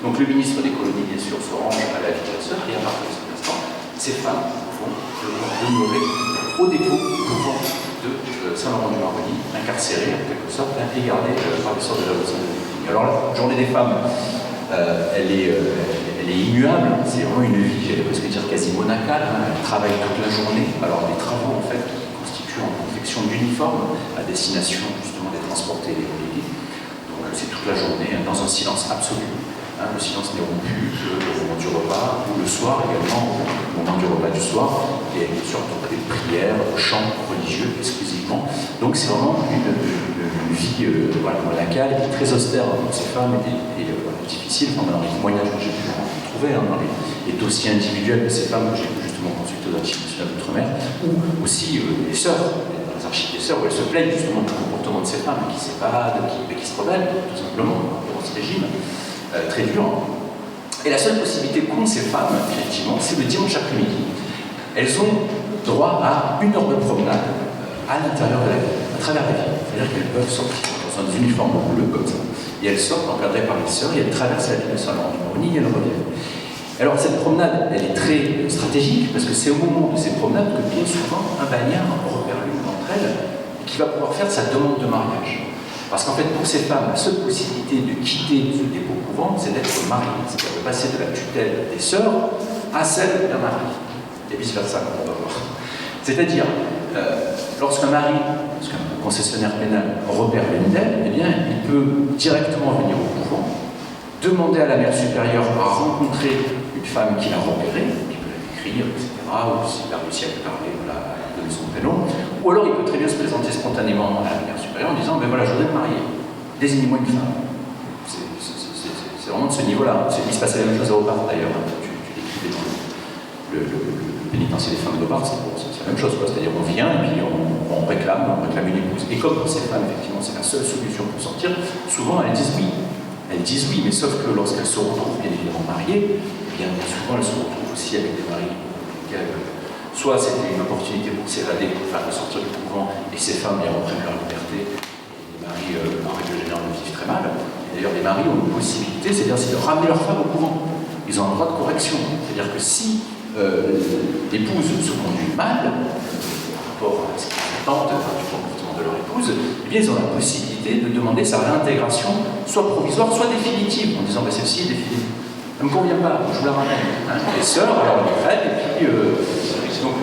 Donc le ministre des colonies, bien sûr, se range à la vie de la sœur, et à partir de cet instant, ces femmes vont demeurer au dépôt couvent de Saint-Laurent-du-Maroni, incarcérées en quelque sorte, et gardées par les sœurs de la Haute-Sainte-Dominique. Alors la journée des femmes, elle est immuable, c'est vraiment une vie, j'allais presque dire quasi monacale, elle travaille toute la journée. Alors des travaux en fait qui constituent en confection d'uniformes à destination justement des transportés et des relégués. Donc c'est toute la journée dans un silence absolu. Le silence n'est rompu que au moment du repas, ou le soir également, au moment du repas du soir, et surtout des prières, chants religieux exclusivement. Donc c'est vraiment une vie monacale et très austère pour ces femmes et difficile. Dans les témoignages que j'ai pu trouver, dans les dossiers individuels de ces femmes que j'ai pu justement consulter aux archives nationales d'outre-mer, ou aussi les sœurs, dans les archives des sœurs, où elles se plaignent justement du comportement de ces femmes qui s'évadent, qui se rebellent, tout simplement, dans ce régime. Très dur. Et la seule possibilité qu'ont ces femmes, effectivement, c'est le dimanche après-midi. Elles ont droit à 1 heure de promenade à l'intérieur de la ville, à travers la ville. C'est-à-dire qu'elles peuvent sortir dans un uniforme bleu comme ça. Et elles sortent encadrées par les sœurs et elles traversent la ville de Saint-Laurent-du-Maroni et elles reviennent. Alors cette promenade, elle est très stratégique parce que c'est au moment de ces promenades que bien souvent un bagnard repère l'une d'entre elles qui va pouvoir faire sa demande de mariage. Parce qu'en fait, pour ces femmes, la seule possibilité de quitter ce dépôt couvent, c'est d'être mariée, c'est-à-dire de passer de la tutelle des sœurs à celle d'un mari, et vice-versa, comme on va voir. C'est-à-dire, lorsqu'un concessionnaire pénal repère l'une d'elles, eh bien, il peut directement venir au couvent, demander à la mère supérieure à rencontrer une femme qu'il a repérée, qui peut l'écrire, etc., ou s'il a réussi à lui parler, voilà, donner son prénom, ou alors il peut très bien se présenter spontanément à la mère supérieure en disant, ben voilà, je voudrais me marier, désignez-moi une femme. C'est vraiment de ce niveau-là. Il se passe la même chose à Hobart d'ailleurs, tu l'écrivais dans le pénitencier des femmes d'Hobart, c'est la même chose, c'est-à-dire on vient et puis on réclame une épouse. Et comme pour ces femmes, effectivement, c'est la seule solution pour sortir, souvent elles disent oui. Elles disent oui, mais sauf que lorsqu'elles se retrouvent bien évidemment mariées, bien souvent elles se retrouvent aussi avec des maris lesquels, soit c'était une opportunité pour s'évader, pour faire sortir du couvent, et ces femmes bien reprennent leur liberté. Les maris, en règle générale, le vivent très mal. D'ailleurs, les maris ont une possibilité, c'est-à-dire c'est de ramener leur femme au couvent. Ils ont un droit de correction. C'est-à-dire que si l'épouse se conduit mal, par rapport à ce qu'ils attendent du comportement de leur épouse, eh bien, ils ont la possibilité de demander sa réintégration, soit provisoire, soit définitive, en disant bah, celle-ci est définitive. Elle ne me convient pas, je vous la ramène. Hein. Les sœurs, alors on les traite, et puis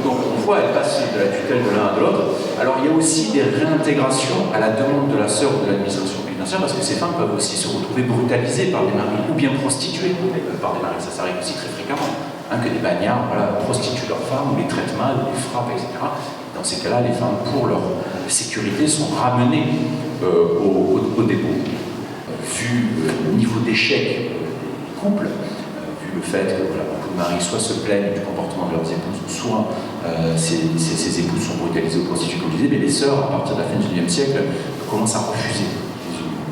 donc on voit, elles passent de la tutelle de l'un à de l'autre. Alors il y a aussi des réintégrations à la demande de la sœur ou de l'administration pénitentiaire, parce que ces femmes peuvent aussi se retrouver brutalisées par des maris, ou bien prostituées par des maris, ça arrive aussi très fréquemment. Que des bagnards prostituent leurs femmes, ou les traitent mal, ou les frappent, etc. Dans ces cas-là, les femmes, pour leur sécurité, sont ramenées au dépôt. Vu le niveau d'échec des couples, vu le fait que beaucoup de maris soit se plaignent du comportement de leurs épouses, soit ces épouses sont brutalisées ou prostituées, comme je disais, mais les sœurs, à partir de la fin du XIXe siècle, commencent à refuser les unions.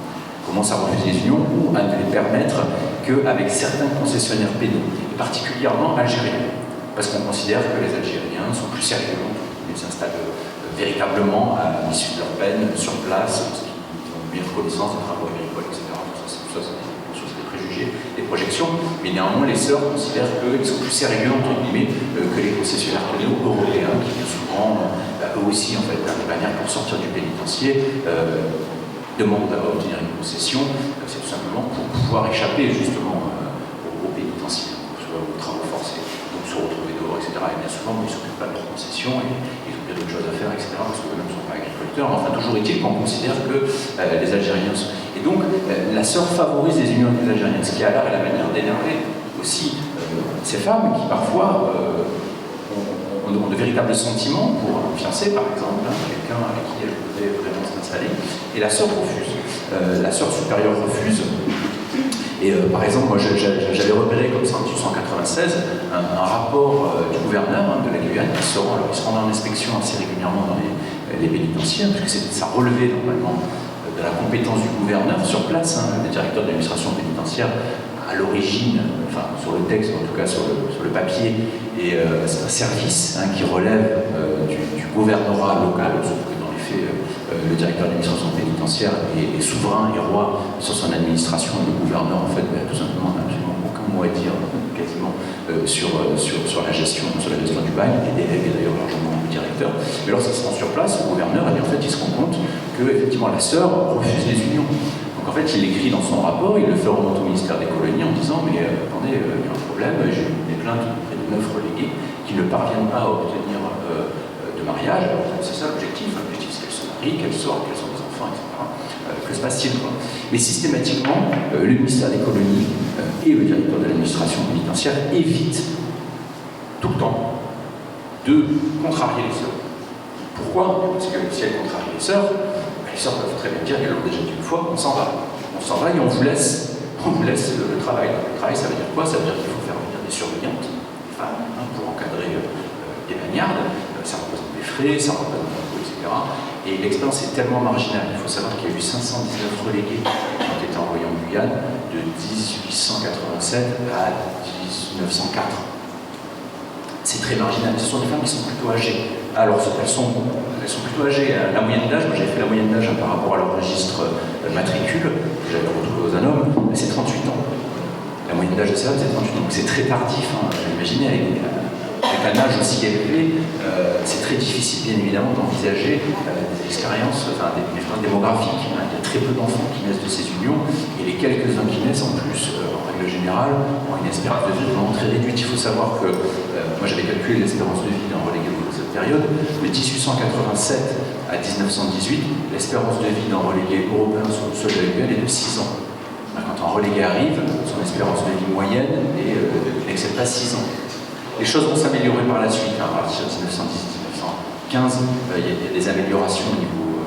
Commencent à refuser les unions ou à ne les permettre qu'avec certains concessionnaires pénaux, et particulièrement algériens, parce qu'on considère que les Algériens sont plus sérieux, ils s'installent véritablement à l'issue de leur peine sur place, parce qu'ils ont une meilleure connaissance des travaux agricoles, etc. Ça, c'est des choses, des préjugés, des projections, mais néanmoins les sœurs considèrent qu'ils sont plus sérieux, entre guillemets, que les concessionnaires pénaux européens, qui bien souvent, eux aussi, en fait, des manières pour sortir du pénitencier, demandent à obtenir une concession, c'est tout simplement pour pouvoir échapper justement au pénitencier, aux travaux forcés, donc se retrouver dehors, etc. Et bien souvent, ils ne s'occupent pas de leur concession et ils ont bien d'autres choses à faire, etc. Parce qu'eux-mêmes ne sont pas agriculteurs. Enfin, toujours est-il qu'on considère que les Algériens sont. Et donc, la sœur favorise les unions avec les Algériens, ce qui a l'air et la manière d'énerver aussi ces femmes qui parfois ont de véritables sentiments pour un fiancé, par exemple, quelqu'un avec qui elle voudrait vraiment s'installer, et la sœur refuse. La sœur supérieure refuse. Et par exemple, moi j'avais repéré comme ça en 1896 un rapport du gouverneur de la Guyane qui se rendait en inspection assez régulièrement dans les pénitentiaires, puisque ça relevait normalement de la compétence du gouverneur sur place, le directeur de l'administration pénitentiaire à l'origine, enfin sur le texte, en tout cas sur le papier, et c'est un service qui relève du gouvernorat local, sauf que dans les faits, le directeur de l'administration pénitentiaire est souverain et roi sur son administration, et le gouverneur, en fait, tout simplement, n'a absolument aucun mot à dire, quasiment, sur la gestion du bail, et délègue d'ailleurs largement le directeur. Mais lorsqu'il se rend sur place, le gouverneur, en fait, il se rend compte que, effectivement, la sœur refuse les unions. Donc en fait, il écrit dans son rapport, il le fait remonter au ministère des colonies en disant mais attendez, il y a un problème, j'ai des plaintes auprès de 9 relégués qui ne parviennent pas à obtenir de mariage. C'est ça l'objectif, c'est qu'elles se marient, qu'elles sortent, qu'elles ont des enfants, etc. Que se passe-t-il Mais systématiquement, le ministère des colonies et le directeur de l'administration pénitentiaire évitent tout le temps de contrarier les sœurs. Pourquoi? Parce que si elles contrarient les sœurs peuvent très bien dire, elles l'ont déjà dit une fois, on s'en va. On s'en va et on vous laisse le travail. Le travail, ça veut dire quoi? Ça veut dire qu'il faut faire venir des surveillantes, des femmes, pour encadrer des bagnardes. Ça représente des frais, ça représente un coût, etc. Et l'expérience est tellement marginale. Il faut savoir qu'il y a eu 519 relégués qui ont été envoyés en Guyane de 1887 à 1904. C'est très marginal. Ce sont des femmes qui sont plutôt âgées. Alors, elles sont plutôt âgées. La moyenne d'âge, moi j'avais fait la moyenne d'âge par rapport à leur registre matricule, que j'avais retrouvé aux ANOM, c'est 38 ans. La moyenne d'âge de ces femmes, c'est 38 ans. Donc c'est très tardif, imaginez, avec un âge aussi élevé, c'est très difficile bien évidemment d'envisager des expériences des freins démographiques. Il y a très peu d'enfants qui naissent de ces unions, et les quelques-uns qui naissent en plus, en règle générale, ont une espérance de vie vraiment très réduite. Il faut savoir que, moi j'avais calculé l'espérance de vie d'un relégué de cette période, de 1887 à 1918, l'espérance de vie d'un relégué européen sur le sol de la Guyane est de 6 ans. Quand un relégué arrive, son espérance de vie moyenne n'excède pas 6 ans. Les choses vont s'améliorer par la suite, à partir de 1910-1915, il y a des améliorations au niveau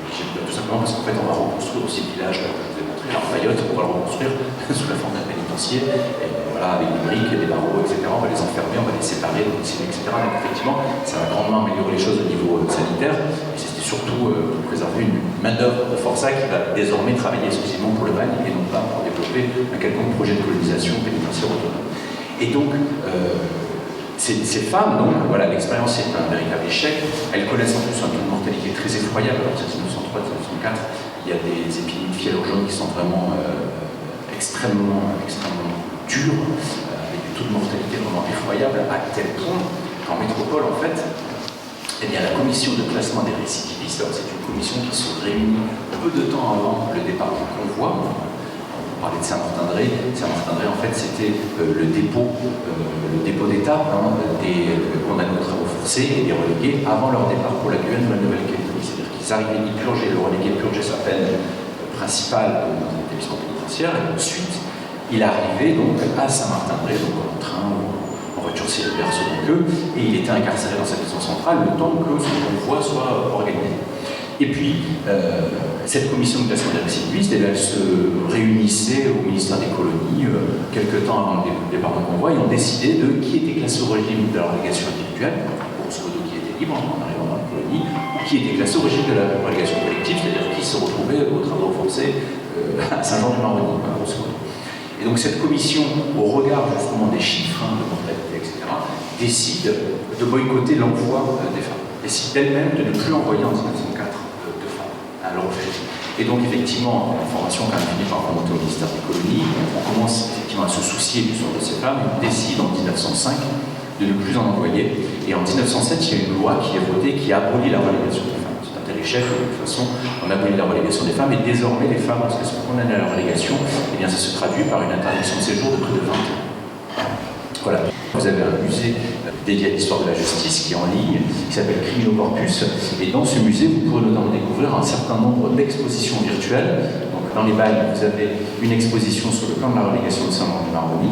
tout simplement parce qu'en fait on va reconstruire aussi le village, comme je vous ai montré, alors Mayotte, on va le reconstruire sous la forme d'un pénitencier, et voilà, avec des briques, des barreaux, etc. On va les enfermer, on va les séparer, etc. Donc effectivement, ça va grandement améliorer les choses au niveau sanitaire, et c'était surtout pour préserver une main-d'œuvre de forçat qui va désormais travailler exclusivement pour le bagne et non pas pour développer un quelconque projet de colonisation pénitentiaire autonome. Et donc, ces femmes, donc, voilà, l'expérience est un véritable échec. Elles connaissent en plus un taux de mortalité très effroyable. À partir de 1903-1904, il y a des épidémies de fièvre jaune qui sont vraiment extrêmement dures, avec des taux de mortalité vraiment effroyables, à tel point qu'en métropole, en fait, eh bien, la commission de classement des récidivistes, c'est une commission qui se réunit peu de temps avant le départ du convoi. On parlait de Saint-Martin-de-Ré. Saint-Martin-de-Ré, en fait, c'était le dépôt d'étape des condamnés aux travaux forcés et des relégués avant leur départ pour la Guyane ou la Nouvelle-Calédonie. C'est-à-dire qu'ils arrivaient, ils purgeaient, le relégué purgeait sa peine principale dans un établissement pénitentiaire, et ensuite, il arrivait donc à Saint-Martin-de-Ré, donc en train ou en voiture CLR selon eux, et il était incarcéré dans sa prison centrale le temps que son convoi soit organisé. Et puis, cette commission de classement des récidivistes, elle se réunissait au ministère des colonies quelques temps avant le départ du convoi, et ont décidé de qui était classé au régime de la relégation individuelle, grosso modo qui était libre en arrivant dans la colonie, ou qui était classé au régime de la relégation collective, c'est-à-dire qui se retrouvait aux travaux forcés à Saint-Jean-du-Maroni, grosso modo. Et donc cette commission, au regard justement des chiffres de mortalité, etc., décide de boycotter l'envoi des femmes, décide d'elle-même de ne plus envoyer en 1904 à leur fait. Et donc effectivement, l'information quand même finit par remonter au ministère des colonies, on commence effectivement à se soucier du sort de ces femmes, et on décide en 1905 de ne plus en envoyer. Et en 1907, il y a une loi qui est votée qui abolit la relégation des femmes. C'est un tel échec, de toute façon, on abolit la relégation des femmes, et désormais les femmes, lorsqu'elles sont condamnées à la relégation, eh bien ça se traduit par une interdiction de séjour de près de 20 ans. Voilà. Vous avez un musée dédié à l'histoire de la justice qui est en ligne, qui s'appelle Criminocorpus, et dans ce musée, vous pourrez notamment découvrir un certain nombre d'expositions virtuelles. Donc, dans les bagnes, vous avez une exposition sur le plan de la relégation de Saint-Jean-du-Maroni,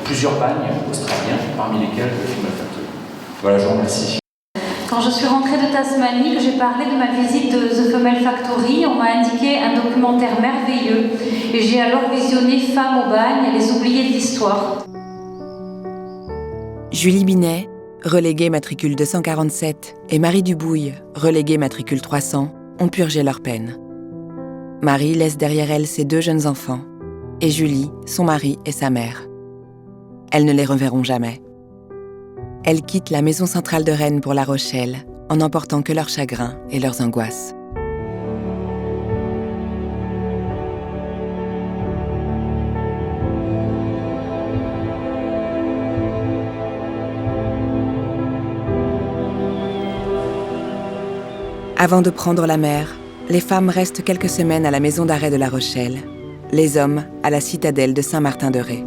plusieurs bagnes australiens, parmi lesquels le film Factory. Voilà, je vous remercie. Quand je suis rentrée de Tasmanie, que j'ai parlé de ma visite de The Female Factory, on m'a indiqué un documentaire merveilleux, et j'ai alors visionné Femmes au bagne, les oubliées de l'histoire. Julie Binet, reléguée matricule 247, et Marie Dubouille, reléguée matricule 300, ont purgé leur peine. Marie laisse derrière elle ses 2 jeunes enfants, et Julie, son mari et sa mère. Elles ne les reverront jamais. Elles quittent la maison centrale de Rennes pour La Rochelle, en n'emportant que leurs chagrins et leurs angoisses. Avant de prendre la mer, les femmes restent quelques semaines à la maison d'arrêt de La Rochelle, les hommes à la citadelle de Saint-Martin-de-Ré.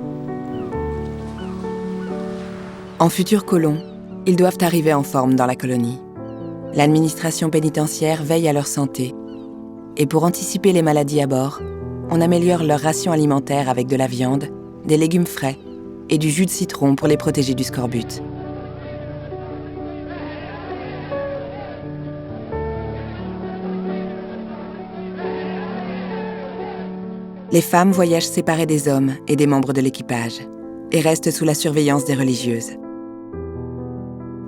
En futurs colons, ils doivent arriver en forme dans la colonie. L'administration pénitentiaire veille à leur santé. Et pour anticiper les maladies à bord, on améliore leur ration alimentaire avec de la viande, des légumes frais et du jus de citron pour les protéger du scorbut. Les femmes voyagent séparées des hommes et des membres de l'équipage et restent sous la surveillance des religieuses.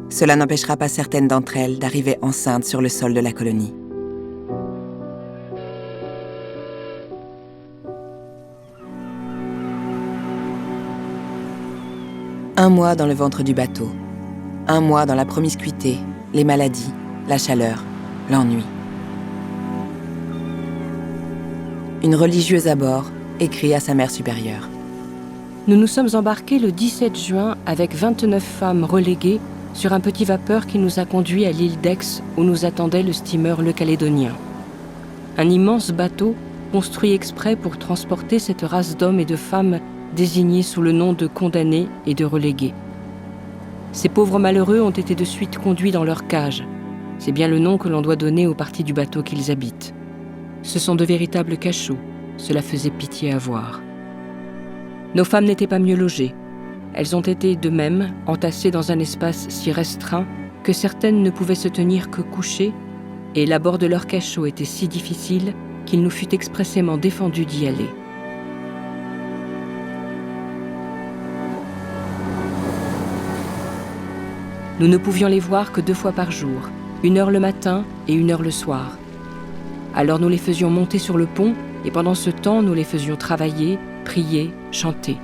Cela n'empêchera pas certaines d'entre elles d'arriver enceintes sur le sol de la colonie. Un mois dans le ventre du bateau. 1 mois dans la promiscuité, les maladies, la chaleur, l'ennui. Une religieuse à bord écrit à sa mère supérieure. Nous nous sommes embarqués le 17 juin avec 29 femmes reléguées sur un petit vapeur qui nous a conduits à l'île d'Aix où nous attendait le steamer Le Calédonien. Un immense bateau construit exprès pour transporter cette race d'hommes et de femmes désignés sous le nom de condamnés et de relégués. Ces pauvres malheureux ont été de suite conduits dans leur cage. C'est bien le nom que l'on doit donner aux parties du bateau qu'ils habitent. Ce sont de véritables cachots, cela faisait pitié à voir. Nos femmes n'étaient pas mieux logées. Elles ont été de même entassées dans un espace si restreint que certaines ne pouvaient se tenir que couchées, et l'abord de leur cachot était si difficile qu'il nous fut expressément défendu d'y aller. Nous ne pouvions les voir que 2 fois par jour, 1 heure le matin et 1 heure le soir. Alors nous les faisions monter sur le pont et pendant ce temps nous les faisions travailler, prier, chanter.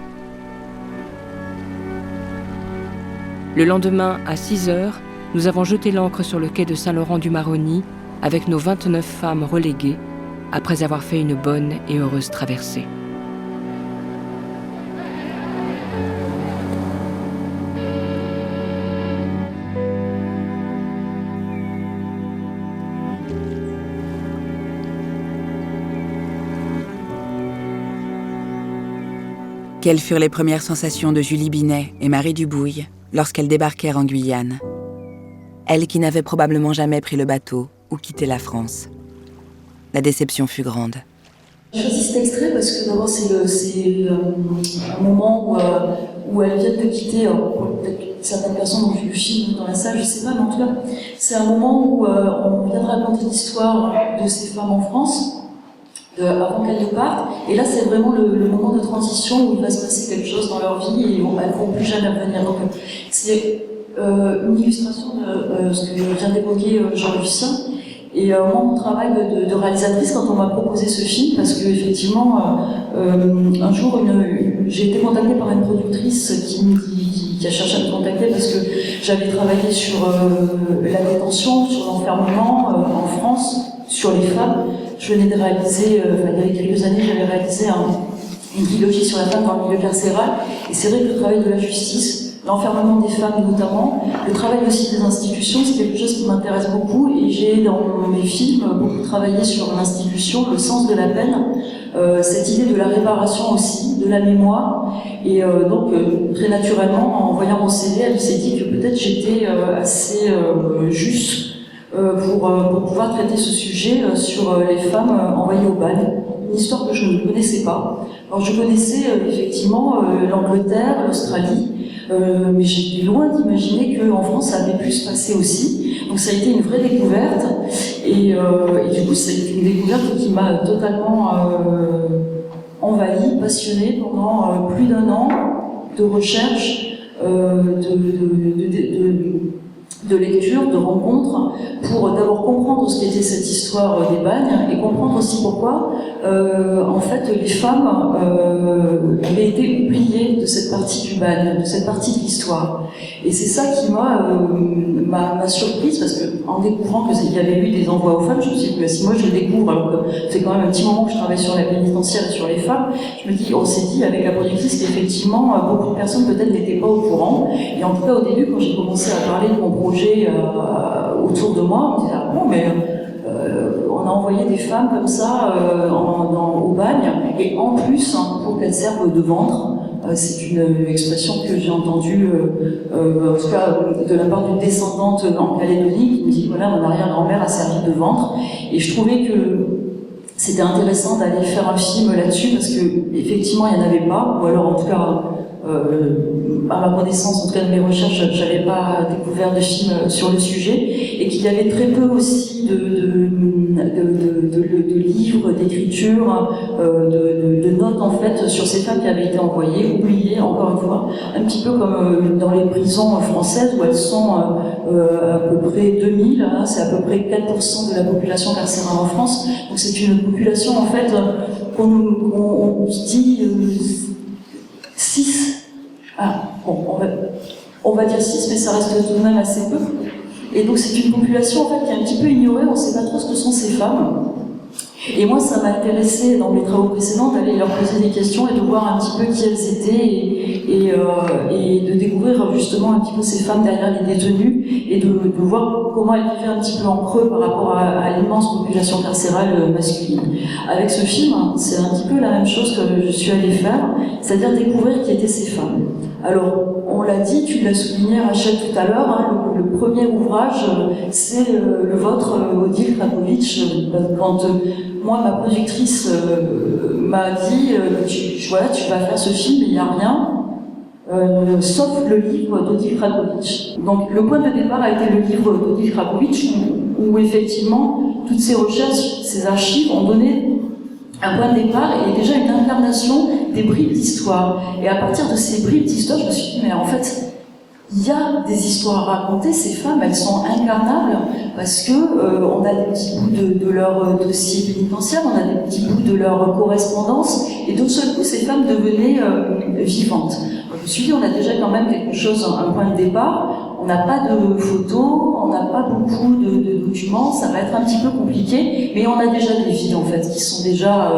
Le lendemain, à 6 heures, nous avons jeté l'ancre sur le quai de Saint-Laurent-du-Maroni avec nos 29 femmes reléguées après avoir fait une bonne et heureuse traversée. Quelles furent les premières sensations de Julie Binet et Marie Dubouille lorsqu'elles débarquèrent en Guyane? Elles qui n'avaient probablement jamais pris le bateau ou quitté la France. La déception fut grande. J'ai choisi cet extrait parce que d'abord c'est un moment où elles viennent de quitter, peut-être certaines personnes ont vu le film dans la salle, je sais pas, mais en tout cas c'est un moment où on vient de raconter l'histoire de ces femmes en France, avant qu'elles ne partent, et là c'est vraiment le moment de transition où il va se passer quelque chose dans leur vie et elles ne vont plus jamais revenir. Donc c'est une illustration de ce que vient d'évoquer Jean-Lucien. Et moi, mon travail de réalisatrice, quand on m'a proposé ce film, parce que effectivement, un jour, j'ai été contactée par une productrice qui a cherché à me contacter parce que j'avais travaillé sur la détention, sur l'enfermement en France, sur les femmes. Je venais de réaliser, il y a quelques années, j'avais réalisé une trilogie sur la femme dans le milieu carcéral. Et c'est vrai que le travail de la justice, l'enfermement des femmes notamment, le travail aussi des institutions, c'est quelque chose qui m'intéresse beaucoup et j'ai dans mes films beaucoup travaillé sur l'institution, le sens de la peine, cette idée de la réparation aussi, de la mémoire et donc très naturellement en voyant mon CV, elle s'est dit que peut-être j'étais assez juste pour pouvoir traiter ce sujet sur les femmes envoyées au bagne. Une histoire que je ne connaissais pas. Alors je connaissais effectivement l'Angleterre, l'Australie, mais j'étais loin d'imaginer qu'en France ça avait pu se passer aussi. Donc ça a été une vraie découverte et du coup c'est une découverte qui m'a totalement envahie, passionnée pendant plus d'1 an de recherche, de lecture, de rencontres, pour d'abord comprendre ce qu'était cette histoire des bagnes et comprendre aussi pourquoi en fait les femmes avaient été oubliées de cette partie du bagne, de cette partie de l'histoire. Et c'est ça qui m'a surprise parce que en découvrant qu'il y avait eu des envois aux femmes, je me suis dit si moi je le découvre alors que c'est quand même un petit moment que je travaille sur la pénitentiaire et sur les femmes, on s'est dit avec la productrice qu'effectivement beaucoup de personnes peut-être n'étaient pas au courant. Et en tout cas au début quand j'ai commencé à parler de mon projet autour de moi, on me disait ah bon mais on a envoyé des femmes comme ça au bagne et en plus pour qu'elles servent de ventre. C'est une expression que j'ai entendue en tout cas de la part d'une descendante en Calédonie qui me dit voilà mon arrière-grand-mère a servi de ventre et je trouvais que c'était intéressant d'aller faire un film là-dessus parce que effectivement il n'y en avait pas ou alors en tout cas à ma connaissance, en tout cas de mes recherches, j'avais pas découvert de film sur le sujet, et qu'il y avait très peu aussi de livres, d'écriture, de notes en fait sur ces femmes qui avaient été envoyées, oubliées, encore une fois, un petit peu comme dans les prisons françaises où elles sont à peu près 2000, hein, c'est à peu près 4% de la population carcérale en France, donc c'est une population en fait qu'on dit 6. Ah, bon, on va dire 6, mais ça reste tout de même assez peu. Et donc c'est une population en fait qui est un petit peu ignorée, on ne sait pas trop ce que sont ces femmes. Et moi, ça m'a intéressé dans mes travaux précédents d'aller leur poser des questions et de voir un petit peu qui elles étaient et de découvrir justement un petit peu ces femmes derrière les détenus et de voir comment elles vivaient un petit peu en creux par rapport à l'immense population carcérale masculine. Avec ce film, c'est un petit peu la même chose que je suis allée faire, c'est-à-dire découvrir qui étaient ces femmes. Alors, on l'a dit, tu l'as souligné Rachel tout à l'heure, hein, le premier ouvrage, c'est le vôtre, Odile Krapovitch. Quand moi, ma productrice m'a dit, voilà, tu vas faire ce film, il n'y a rien, sauf le livre d'Odile Krapovitch. Donc, le point de départ a été le livre d'Odile Krapovitch, où effectivement, toutes ces recherches, ces archives ont donné un point de départ et déjà une incarnation des bribes d'histoire. Et à partir de ces bribes d'histoire, je me suis dit, mais en fait, il y a des histoires à raconter, ces femmes, elles sont incarnables parce que on a des petits bouts de leur dossier pénitentiaire, on a des petits bouts de leur correspondance, et d'un seul coup, ces femmes devenaient vivantes. Je me suis dit, on a déjà quand même quelque chose, un point de départ. On n'a pas de photos, on n'a pas beaucoup de documents, ça va être un petit peu compliqué, mais on a déjà des vies en fait qui sont déjà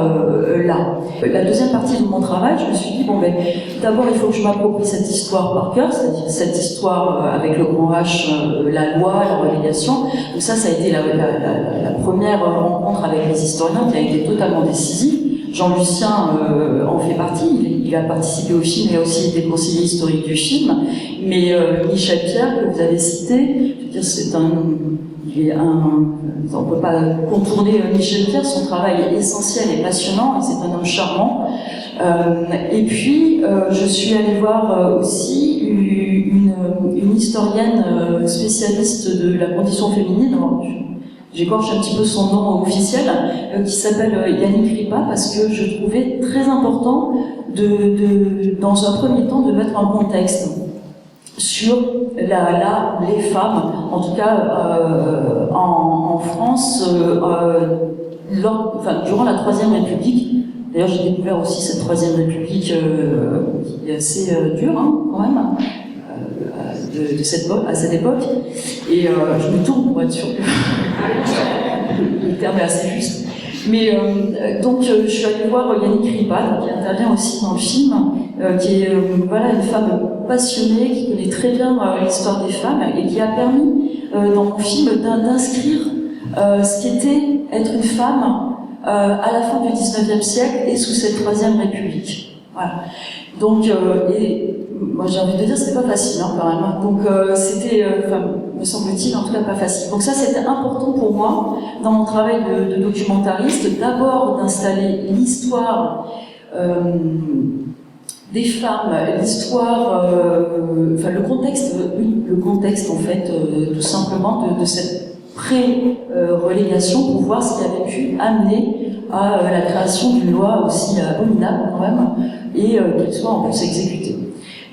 là. La deuxième partie de mon travail, je me suis dit, bon ben, d'abord il faut que je m'approprie cette histoire par cœur, c'est-à-dire cette histoire avec le grand H, la loi, la relégation. Donc ça a été la première rencontre avec les historiens qui a été totalement décisive. Jean-Lucien en fait partie, il a participé au film, il a aussi été conseiller historique du film, mais Michel Pierre, que vous avez cité, je veux dire, on ne peut pas contourner Michel Pierre, son travail est essentiel et passionnant, et c'est un homme charmant. Et puis, je suis allée voir aussi une historienne spécialiste de la condition féminine, j'écorche un petit peu son nom officiel, qui s'appelle Yannick Ripa, parce que je trouvais très important dans un premier temps, de mettre un contexte sur les femmes, en tout cas en France, durant la Troisième République. D'ailleurs, j'ai découvert aussi cette Troisième République qui est assez dure, hein, quand même. À cette époque, et je me tourne pour être sûr que le terme est assez juste. Mais donc je suis allée voir Yannick Ripa, qui intervient aussi dans le film, qui est une femme passionnée, qui connaît très bien l'histoire des femmes et qui a permis dans mon film d'inscrire ce qu'était être une femme à la fin du XIXe siècle et sous cette Troisième République. Voilà. Donc, moi j'ai envie de dire, c'était pas facile hein, quand même. Hein. Donc c'était, me semble-t-il, en tout cas pas facile. Donc ça, c'était important pour moi, dans mon travail de documentariste, d'abord d'installer l'histoire des femmes, l'histoire, le contexte en fait, tout simplement de cette pré-relégation pour voir ce qui avait pu amener à la création d'une loi aussi abominable quand même, et qu'elle soit en plus exécutée.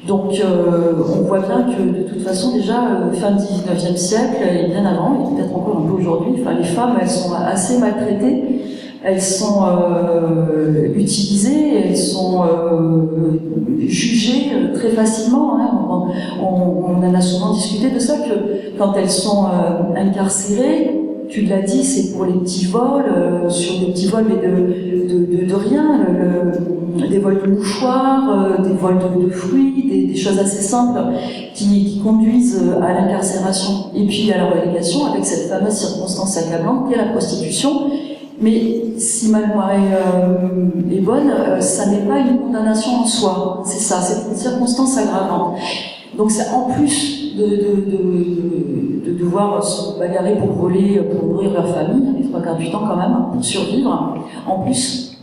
Donc on voit bien que de toute façon déjà fin du XIXe siècle et bien avant, et peut-être encore un peu aujourd'hui, les femmes elles sont assez maltraitées, elles sont utilisées, elles sont jugées très facilement. Hein. On en a souvent discuté de ça, que quand elles sont incarcérées, tu l'as dit, c'est pour les petits vols, sur des petits vols mais de rien, des vols de mouchoirs, des vols de fruits, des choses assez simples qui conduisent à l'incarcération et puis à la relégation avec cette fameuse circonstance accablante qu'est la prostitution. Mais si ma mémoire est bonne, ça n'est pas une condamnation en soi, c'est ça, c'est une circonstance aggravante. Donc c'est en plus de devoir se bagarrer pour voler, pour nourrir leur famille, les 3/4 du temps quand même, pour survivre. En plus,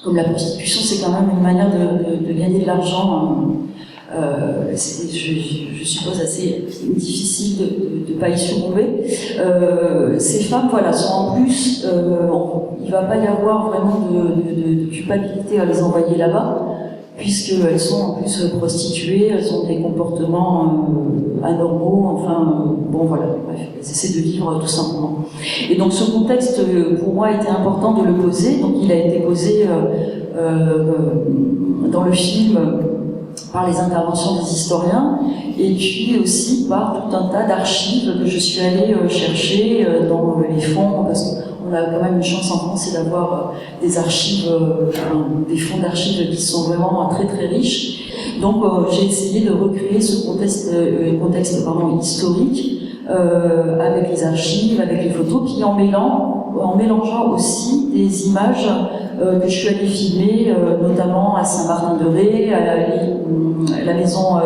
comme la prostitution c'est quand même une manière de gagner de l'argent, c'est, je suppose assez difficile de pas y succomber. Ces femmes, sont en plus, il va pas y avoir vraiment de culpabilité à les envoyer là-bas, puisqu'elles sont en plus prostituées, elles ont des comportements anormaux, bref, elles essaient de vivre tout simplement. Et donc ce contexte, pour moi, était important de le poser, donc il a été posé dans le film par les interventions des historiens, et puis aussi par tout un tas d'archives que je suis allée chercher dans les fonds, parce qu'on a quand même une chance en France, c'est d'avoir des archives, des fonds d'archives qui sont vraiment très très riches. Donc j'ai essayé de recréer ce contexte historique avec les archives, avec les photos, puis en mélangeant aussi des images que je suis allée filmer, notamment à Saint-Martin-de-Ré, à la maison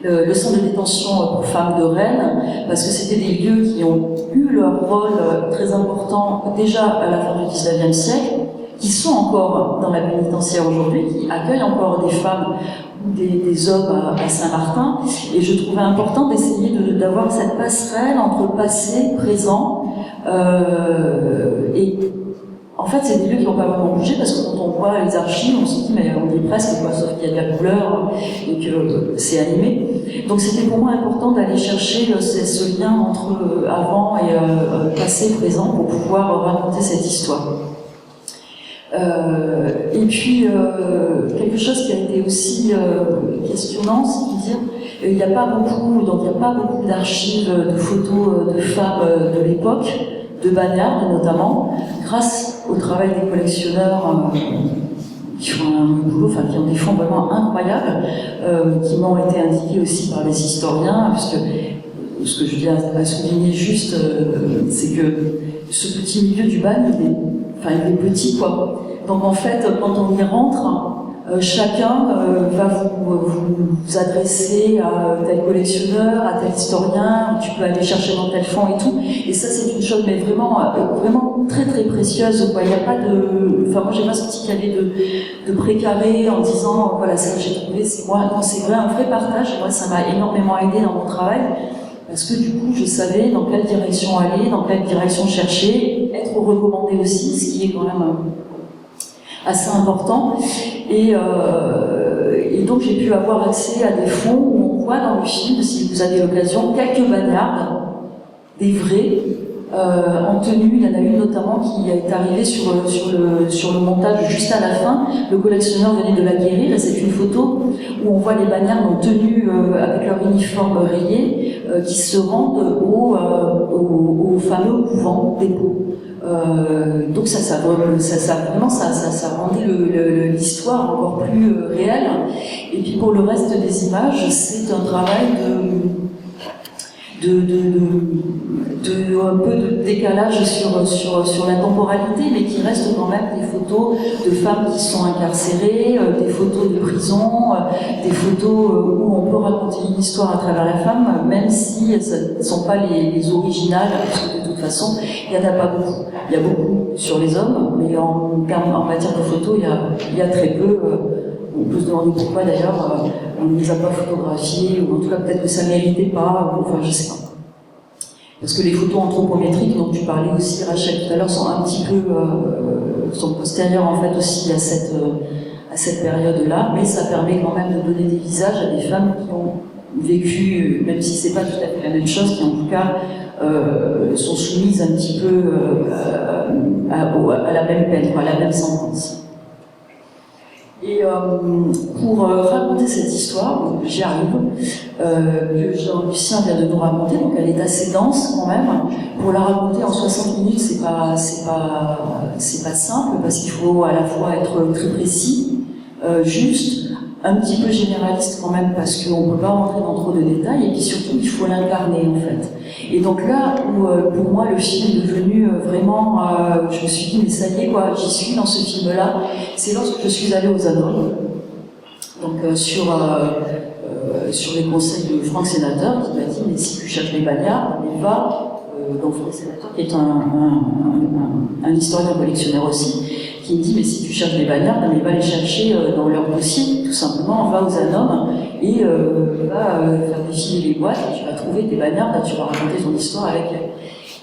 le centre de détention pour femmes de Rennes, parce que c'était des lieux qui ont eu leur rôle très important déjà à la fin du XIXe siècle, qui sont encore dans la pénitentiaire aujourd'hui, qui accueillent encore des femmes ou des hommes à Saint-Martin, et je trouvais important d'essayer d'avoir cette passerelle entre passé, présent, et en fait, c'est des lieux qui n'ont pas vraiment bougé, parce que quand on voit les archives, on se dit, mais on est presque, quoi, sauf qu'il y a de la couleur et que c'est animé. Donc c'était pour moi important d'aller chercher ce lien entre avant et passé, présent, pour pouvoir raconter cette histoire. Et puis, quelque chose qui a été aussi questionnant, c'est de dire, il n'y a pas beaucoup d'archives de photos de femmes de l'époque, de Bagnarde notamment, grâce au travail des collectionneurs qui font un boulot, enfin qui ont des fonds vraiment incroyables, qui m'ont été indiqués aussi par les historiens, puisque ce que je viens à souligner juste, c'est que ce petit milieu du Bagne, il est petit, quoi. Donc en fait, quand on y rentre, chacun va vous adresser à tel collectionneur, à tel historien, tu peux aller chercher dans tel fond et tout. Et ça, c'est une chose, mais vraiment très très précieuse, quoi. Il n'y a pas de... Enfin, moi, j'ai pas senti qu'il y avait de précaré en disant, voilà, ça que j'ai trouvé, c'est moi. Non, c'est vrai, un vrai partage. Moi, ça m'a énormément aidé dans mon travail. Parce que du coup, je savais dans quelle direction aller, dans quelle direction chercher, être recommandé aussi, ce qui est quand même assez important. Et donc j'ai pu avoir accès à des fonds où on voit dans le film, si vous avez l'occasion, quelques bagnardes, des vrais, en tenue. Il y en a une notamment qui est arrivée sur le montage juste à la fin. Le collectionneur venait de la guérir, et c'est une photo où on voit les bagnardes en tenue avec leur uniforme rayé qui se rendent au fameux couvent des Paux. Donc ça rendait l'histoire encore plus réelle. Et puis pour le reste des images, c'est un travail un peu de décalage sur la temporalité, mais qui reste quand même des photos de femmes qui sont incarcérées, des photos de prison, des photos où on peut raconter une histoire à travers la femme, même si elles ne sont pas les originales, parce que de toute façon, il n'y en a pas beaucoup. Il y a beaucoup sur les hommes, mais en matière de photos, il y a très peu. On peut se demander pourquoi d'ailleurs on ne les a pas photographiées, ou en tout cas peut-être que ça ne méritait pas, enfin je sais pas. Parce que les photos anthropométriques dont tu parlais aussi, Rachel, tout à l'heure, sont un petit peu sont postérieures en fait aussi à cette période-là, mais ça permet quand même de donner des visages à des femmes qui ont vécu, même si c'est pas tout à fait la même chose, qui en tout cas sont soumises un petit peu à la même peine, à la même sentence. Et pour raconter cette histoire, j'y arrive, que Jean-Lucien vient de nous raconter, donc elle est assez dense quand même. Pour la raconter en 60 minutes, c'est pas simple, parce qu'il faut à la fois être très précis, juste, un petit peu généraliste quand même, parce qu'on ne peut pas rentrer dans trop de détails, et puis surtout, il faut l'incarner en fait. Et donc là où, pour moi, le film est devenu vraiment, je me suis dit, mais ça y est, quoi, j'y suis dans ce film-là, c'est lorsque je suis allée aux Anoles, donc sur les conseils de Franck Sénateur, qui m'a dit, mais si tu cherches les bagnards, mais va, donc Franck Sénateur, qui est un historien collectionneur aussi, qui me dit, mais si tu cherches des bagnards, mais va les chercher dans leur dossier, tout simplement, va aux Anoles et va faire défiler les boîtes, et tu vas trouver des bagnards, tu vas raconter ton histoire avec elles.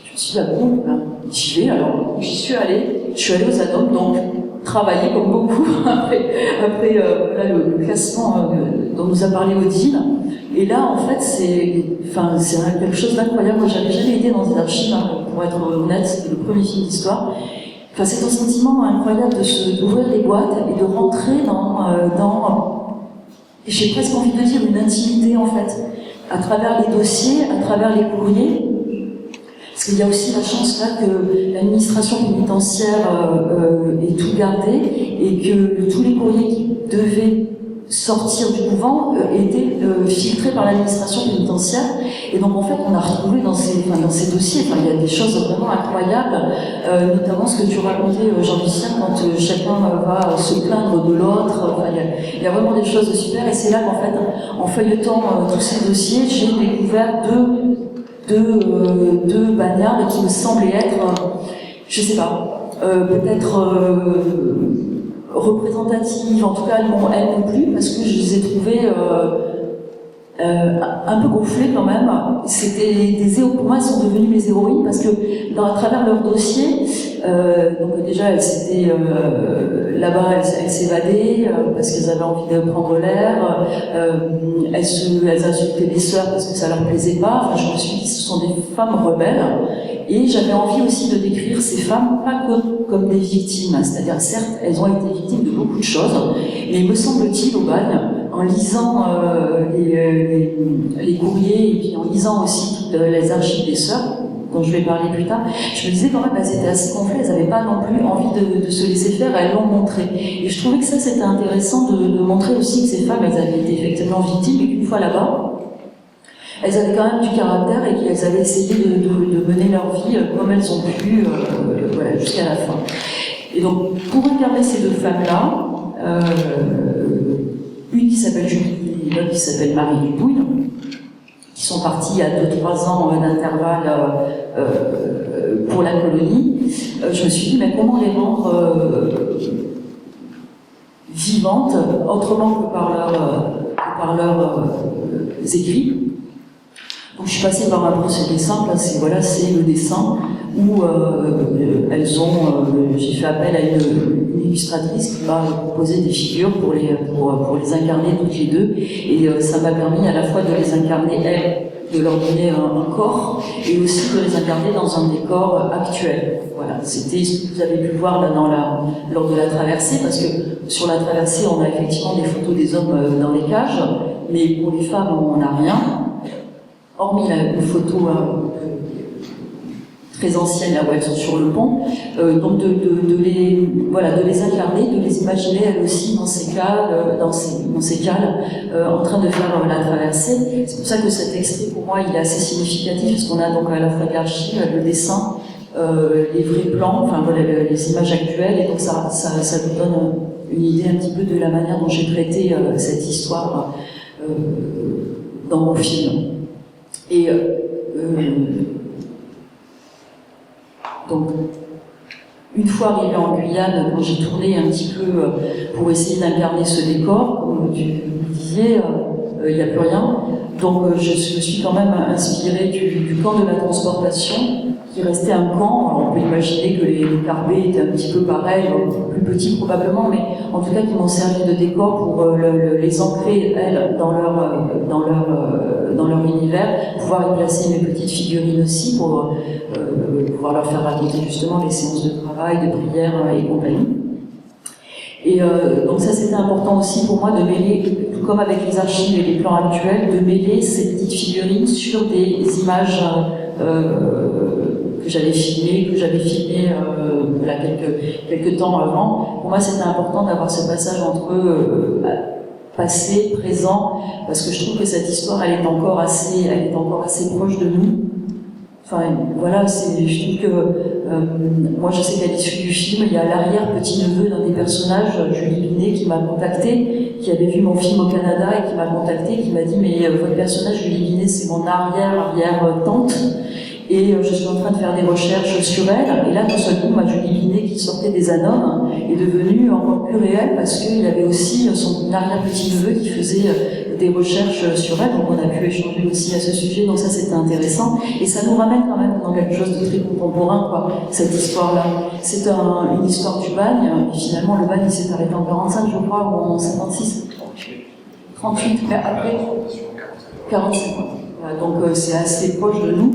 Je me suis dit, ah bon, j'y vais, alors j'y suis allée, aux Anoles, donc travailler comme beaucoup, après là, le classement dont nous a parlé Odile, et là, en fait, c'est quelque chose d'incroyable. Moi, j'avais jamais été dans des archives, pour être honnête, c'était le premier film d'histoire. Enfin, c'est un sentiment incroyable d'ouvrir les boîtes et de rentrer dans j'ai presque envie de dire une intimité en fait, à travers les dossiers, à travers les courriers. Parce qu'il y a aussi la chance là que l'administration pénitentiaire ait tout gardé et que tous les courriers qui devaient sortir du couvent étaient filtrés par l'administration pénitentiaire. Et donc en fait on a retrouvé dans ces dossiers, il y a des choses vraiment incroyables, notamment ce que tu racontais Jean-Lucien quand chacun va se plaindre de l'autre. Il y a vraiment des choses super et c'est là qu'en fait en feuilletant tous ces dossiers j'ai découvert deux bagnards qui me semblaient être, je sais pas, peut-être représentatives, en tout cas elles m'ont plu parce que je les ai trouvées un peu gonflées quand même. C'était pour moi elles sont devenues mes héroïnes parce que à travers leur dossier, donc déjà elles s'étaient là-bas, elles s'évadaient parce qu'elles avaient envie de prendre l'air, elles insultaient les sœurs parce que ça leur plaisait pas. Enfin, je me suis dit ce sont des femmes rebelles et j'avais envie aussi de décrire ces femmes pas comme des victimes, c'est-à-dire certes elles ont été victimes de beaucoup de choses, mais me semble-t-il au bagne, en lisant les courriers et puis en lisant aussi toutes les archives des sœurs dont je vais parler plus tard, je me disais quand même elles étaient assez gonflées, elles n'avaient pas non plus envie de se laisser faire, elles l'ont montré. Et je trouvais que ça c'était intéressant de montrer aussi que ces femmes elles avaient été effectivement victimes et qu'une fois là-bas, elles avaient quand même du caractère et qu'elles avaient essayé de mener leur vie comme elles ont pu voilà, jusqu'à la fin. Et donc pour incarner ces deux femmes-là, une qui s'appelle Julie et l'autre qui s'appelle Marie Dubouille, qui sont partis il y a 2-3 ans d'intervalle pour la colonie, je me suis dit, mais comment les rendre vivantes, autrement que par leurs écrits. Donc je suis passée par un procédé simple, c'est le dessin, où j'ai fait appel à une illustratrice qui m'a proposé des figures pour les incarner toutes les deux, et ça m'a permis à la fois de les incarner elles, de leur donner un corps, et aussi de les incarner dans un décor actuel. Voilà, c'était ce que vous avez pu voir là lors de la traversée, parce que sur la traversée on a effectivement des photos des hommes dans les cages, mais pour les femmes on n'a rien, hormis une photo très ancienne là où elles sont sur le pont, donc de les incarner, de les imaginer elles aussi dans ces cales, dans ces cales, en train de faire la traversée. C'est pour ça que cet extrait pour moi il est assez significatif, parce qu'on a donc à la fois de l'archive, le dessin, les vrais plans, enfin voilà, les images actuelles, et donc ça nous donne une idée un petit peu de la manière dont j'ai traité cette histoire dans mon film. Et donc, une fois arrivée en Guyane, quand j'ai tourné un petit peu pour essayer d'incarner ce décor, comme tu me disais, il n'y a plus rien. Donc je me suis quand même inspirée du camp de la transportation, qui restait un camp. Alors, on peut imaginer que les carbets étaient un petit peu pareils, plus petits probablement, mais en tout cas qui m'ont servi de décor pour les ancrer, elles, dans leur univers, pouvoir y placer mes petites figurines aussi, pour pouvoir leur faire raconter justement les séances de travail, de prière et compagnie. Et donc ça c'était important aussi pour moi de mêler, tout comme avec les archives et les plans actuels, de mêler ces petites figurines sur des images que j'avais filmées là, quelques temps avant. Pour moi c'était important d'avoir ce passage entre passé, présent, parce que je trouve que cette histoire elle est encore assez proche de nous. Enfin, voilà, je trouve que moi je sais qu'à l'issue du film, il y a l'arrière-petit-neveu d'un des personnages, Julie Binet, qui m'a contacté, qui avait vu mon film au Canada et qui m'a contacté, qui m'a dit mais votre personnage Julie Binet c'est mon arrière-tante, et je suis en train de faire des recherches sur elle, et là d'un seul coup, Julie Binet qui sortait des Anomes est devenue encore plus réelle parce qu'il y avait aussi son arrière-petit-neveu qui faisait des recherches sur elle, donc on a pu échanger aussi à ce sujet, donc ça c'était intéressant, et ça nous ramène quand même dans quelque chose de très contemporain, quoi, cette histoire-là. C'est une histoire du bagne, et finalement le bagne il s'est arrêté en 45, je crois, ou en 56 38, mais après 45 ans. Voilà, donc c'est assez proche de nous.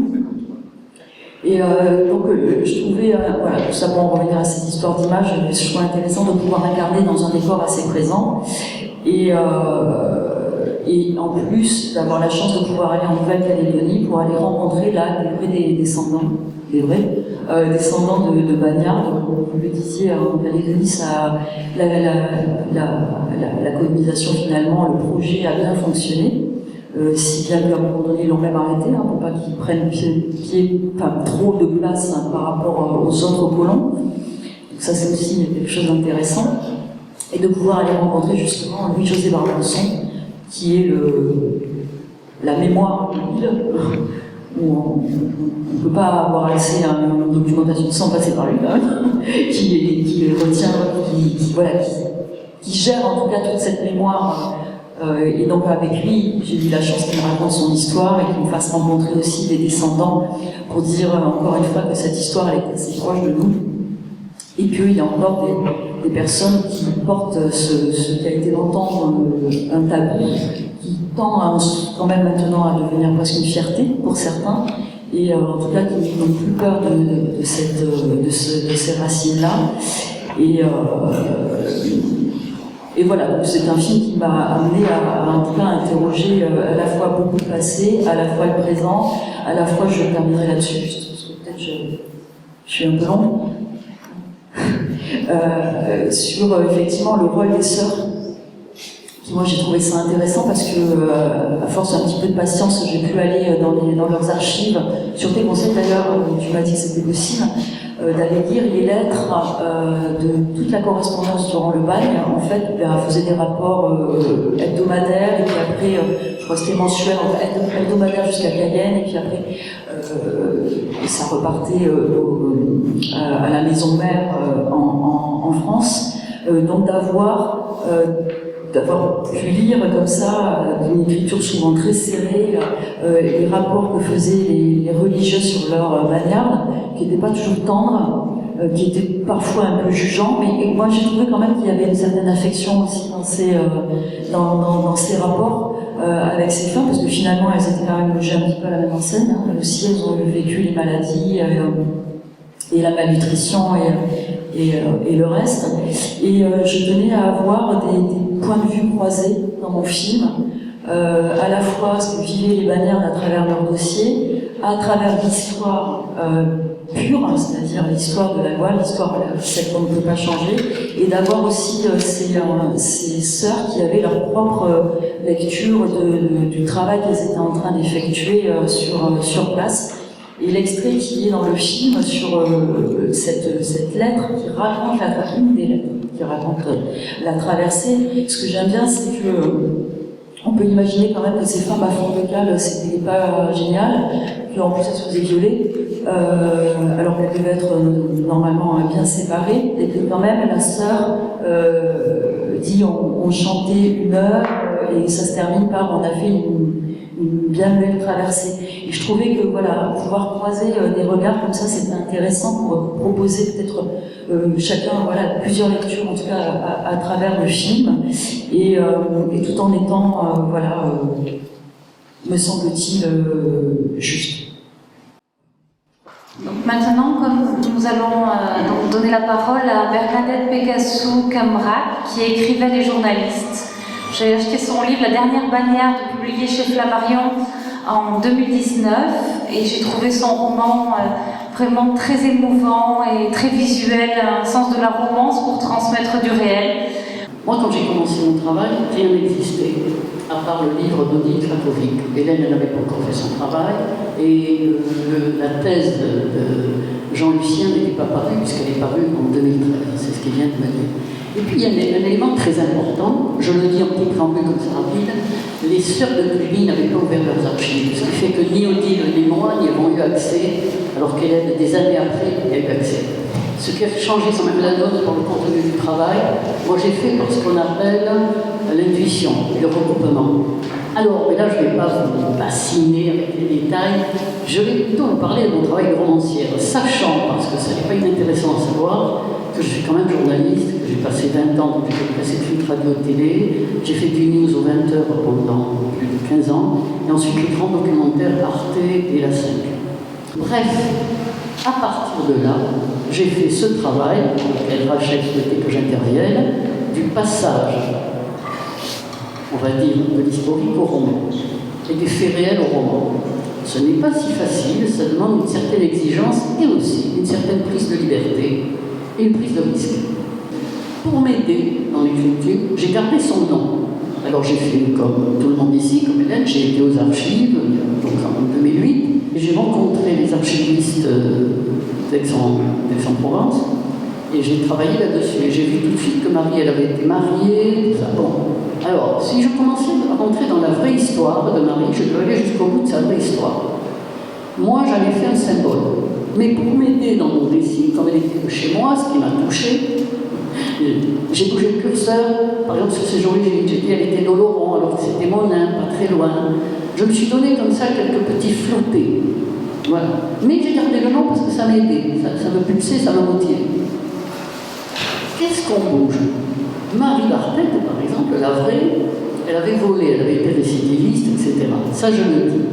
Et donc je trouvais, voilà, tout ça pour en revenir à cette histoire d'image, je trouvais intéressant de pouvoir incarner dans un décor assez présent. Et et en plus d'avoir la chance de pouvoir aller en Nouvelle-Calédonie pour aller rencontrer là des descendants, des vrais descendants de Bagnards. Comme vous le disiez, en Calédonie, la colonisation finalement, le projet a bien fonctionné. Si bien qu'à un moment donné, ils l'ont même arrêté, pour pas qu'ils prennent trop de place par rapport aux autres colons. Donc ça, c'est aussi quelque chose d'intéressant. Et de pouvoir aller rencontrer justement Louis-José Barbançon, qui est la mémoire de l'île, où on ne peut pas avoir accès à une documentation sans passer par lui, qui retient, qui gère en tout cas toute cette mémoire. Et donc avec lui, j'ai eu la chance qu'il me raconte son histoire et qu'il me fasse rencontrer aussi des descendants pour dire encore une fois que cette histoire elle est assez proche de nous. Et puis il y a encore des personnes qui portent ce qui a été longtemps un tabou, qui tend quand même maintenant à devenir presque une fierté pour certains, et en tout cas qui n'ont plus peur de ces racines-là. Et voilà, donc c'est un film qui m'a amené à en tout cas interroger à la fois beaucoup le passé, à la fois le présent, à la fois, je terminerai là-dessus, juste parce que peut-être je suis un peu long, sur effectivement le rôle des sœurs. Moi j'ai trouvé ça intéressant parce que, à force d'un petit peu de patience, j'ai pu aller dans leurs archives. Sûreté Conseil d'ailleurs, tu m'as dit que c'était possible, d'aller lire les lettres de toute la correspondance durant le bagne. En fait, elle faisait des rapports hebdomadaires, et puis après, je crois que c'était mensuel, hebdomadaire jusqu'à Cayenne, et puis après, ça repartait à la maison mère en France. Donc d'avoir pu lire comme ça, une écriture souvent très serrée, les rapports que faisaient les religieux sur leur bagnarde, qui n'étaient pas toujours tendres, qui étaient parfois un peu jugeants, mais moi j'ai trouvé quand même qu'il y avait une certaine affection aussi dans ces rapports avec ces femmes, parce que finalement elles étaient quand même logées un petit peu à la même enseigne, elles aussi elles ont vécu les maladies et la malnutrition et le reste. Et je tenais à avoir des points de vue croisés dans mon film, à la fois ce que vivaient les Bagnards à travers leur dossier, à travers l'histoire pure, c'est-à-dire l'histoire de la loi, l'histoire celle qu'on ne peut pas changer, et d'avoir aussi ces sœurs qui avaient leur propre lecture du travail qu'elles étaient en train d'effectuer sur place. Et l'extrait qui est dans le film sur cette lettre qui raconte une des lettres qui raconte la traversée. Ce que j'aime bien, c'est que on peut imaginer quand même que ces femmes à fond de cale, c'était pas génial, qu'en plus elles se faisaient violer, alors qu'elles devaient être normalement bien séparées, et que quand même la sœur dit on chantait 1 heure et ça se termine par on a fait une bien belle traversée. Et je trouvais que voilà, pouvoir croiser des regards comme ça, c'était intéressant pour proposer peut-être chacun plusieurs lectures, en tout cas à travers le film, et tout en étant me semble-t-il juste. Donc maintenant, comme nous allons donc donner la parole à Bernadette Pécassou-Cambrac, qui écrivait Les journalistes. J'ai acheté son livre La dernière bagnarde, publié chez Flammarion en 2019, et j'ai trouvé son roman vraiment très émouvant et très visuel, un sens de la romance pour transmettre du réel. Moi, quand j'ai commencé mon travail, rien n'existait, à part le livre d'Odile Flakovic. Hélène n'avait pas encore fait son travail, et la thèse de Jean-Lucien n'était pas parue, puisqu'elle est parue en 2013, c'est ce qu'il vient de me dire. Et puis il y a un élément très important, je le dis en petit préambule comme ça rapide, les sœurs de Cluny n'avaient pas ouvert leurs archives, ce qui fait que ni Odile ni moi n'y avons eu accès, alors qu'Hélène, des années après, y a eu accès. Ce qui a changé quand même la donne pour le contenu du travail, moi j'ai fait ce qu'on appelle l'intuition, le regroupement. Alors, mais là je ne vais pas vous bassiner avec les détails, je vais plutôt vous parler de mon travail de romancière, sachant, parce que ça n'est pas inintéressant à savoir, que je suis quand même journaliste, que j'ai passé 20 ans, donc j'ai passé de film, radio, télé, j'ai fait du news aux 20h pendant plus de 15 ans, et ensuite les grands documentaires Arte et La 5. Bref, à partir de là, j'ai fait ce travail, elle Rachel souhaitait que j'intervienne, du passage on va dire, de l'historique au roman, et du fait réel au roman. Ce n'est pas si facile, ça demande une certaine exigence et aussi une certaine prise de liberté et une prise de risque. Pour m'aider dans l'écriture, j'ai gardé son nom. Alors j'ai fait comme tout le monde ici, comme Hélène, j'ai été aux archives, donc en 2008, et j'ai rencontré les archivistes d'Aix-en-Provence, et j'ai travaillé là-dessus. Et j'ai vu tout de suite que Marie, elle avait été mariée, tout ça. Bon. Alors, si je commençais à rentrer dans la vraie histoire de Marie, je devais aller jusqu'au bout de sa vraie histoire. Moi, j'en ai fait un symbole. Mais pour m'aider dans mon récit, comme elle était de chez moi, ce qui m'a touchée, j'ai bougé le curseur. Par exemple, sur ces jours-là, j'ai dit elle était d'Oloron, alors que c'était Monin, pas très loin. Je me suis donné comme ça quelques petits flottés. Voilà. Mais j'ai gardé le nom parce que ça m'a aidé, ça me pulsait, ça m'a motivé. Qu'est-ce qu'on bouge? Marie Barthès, par exemple, la vraie, elle avait volé, elle avait été récidiviste, etc. Ça, je le dis.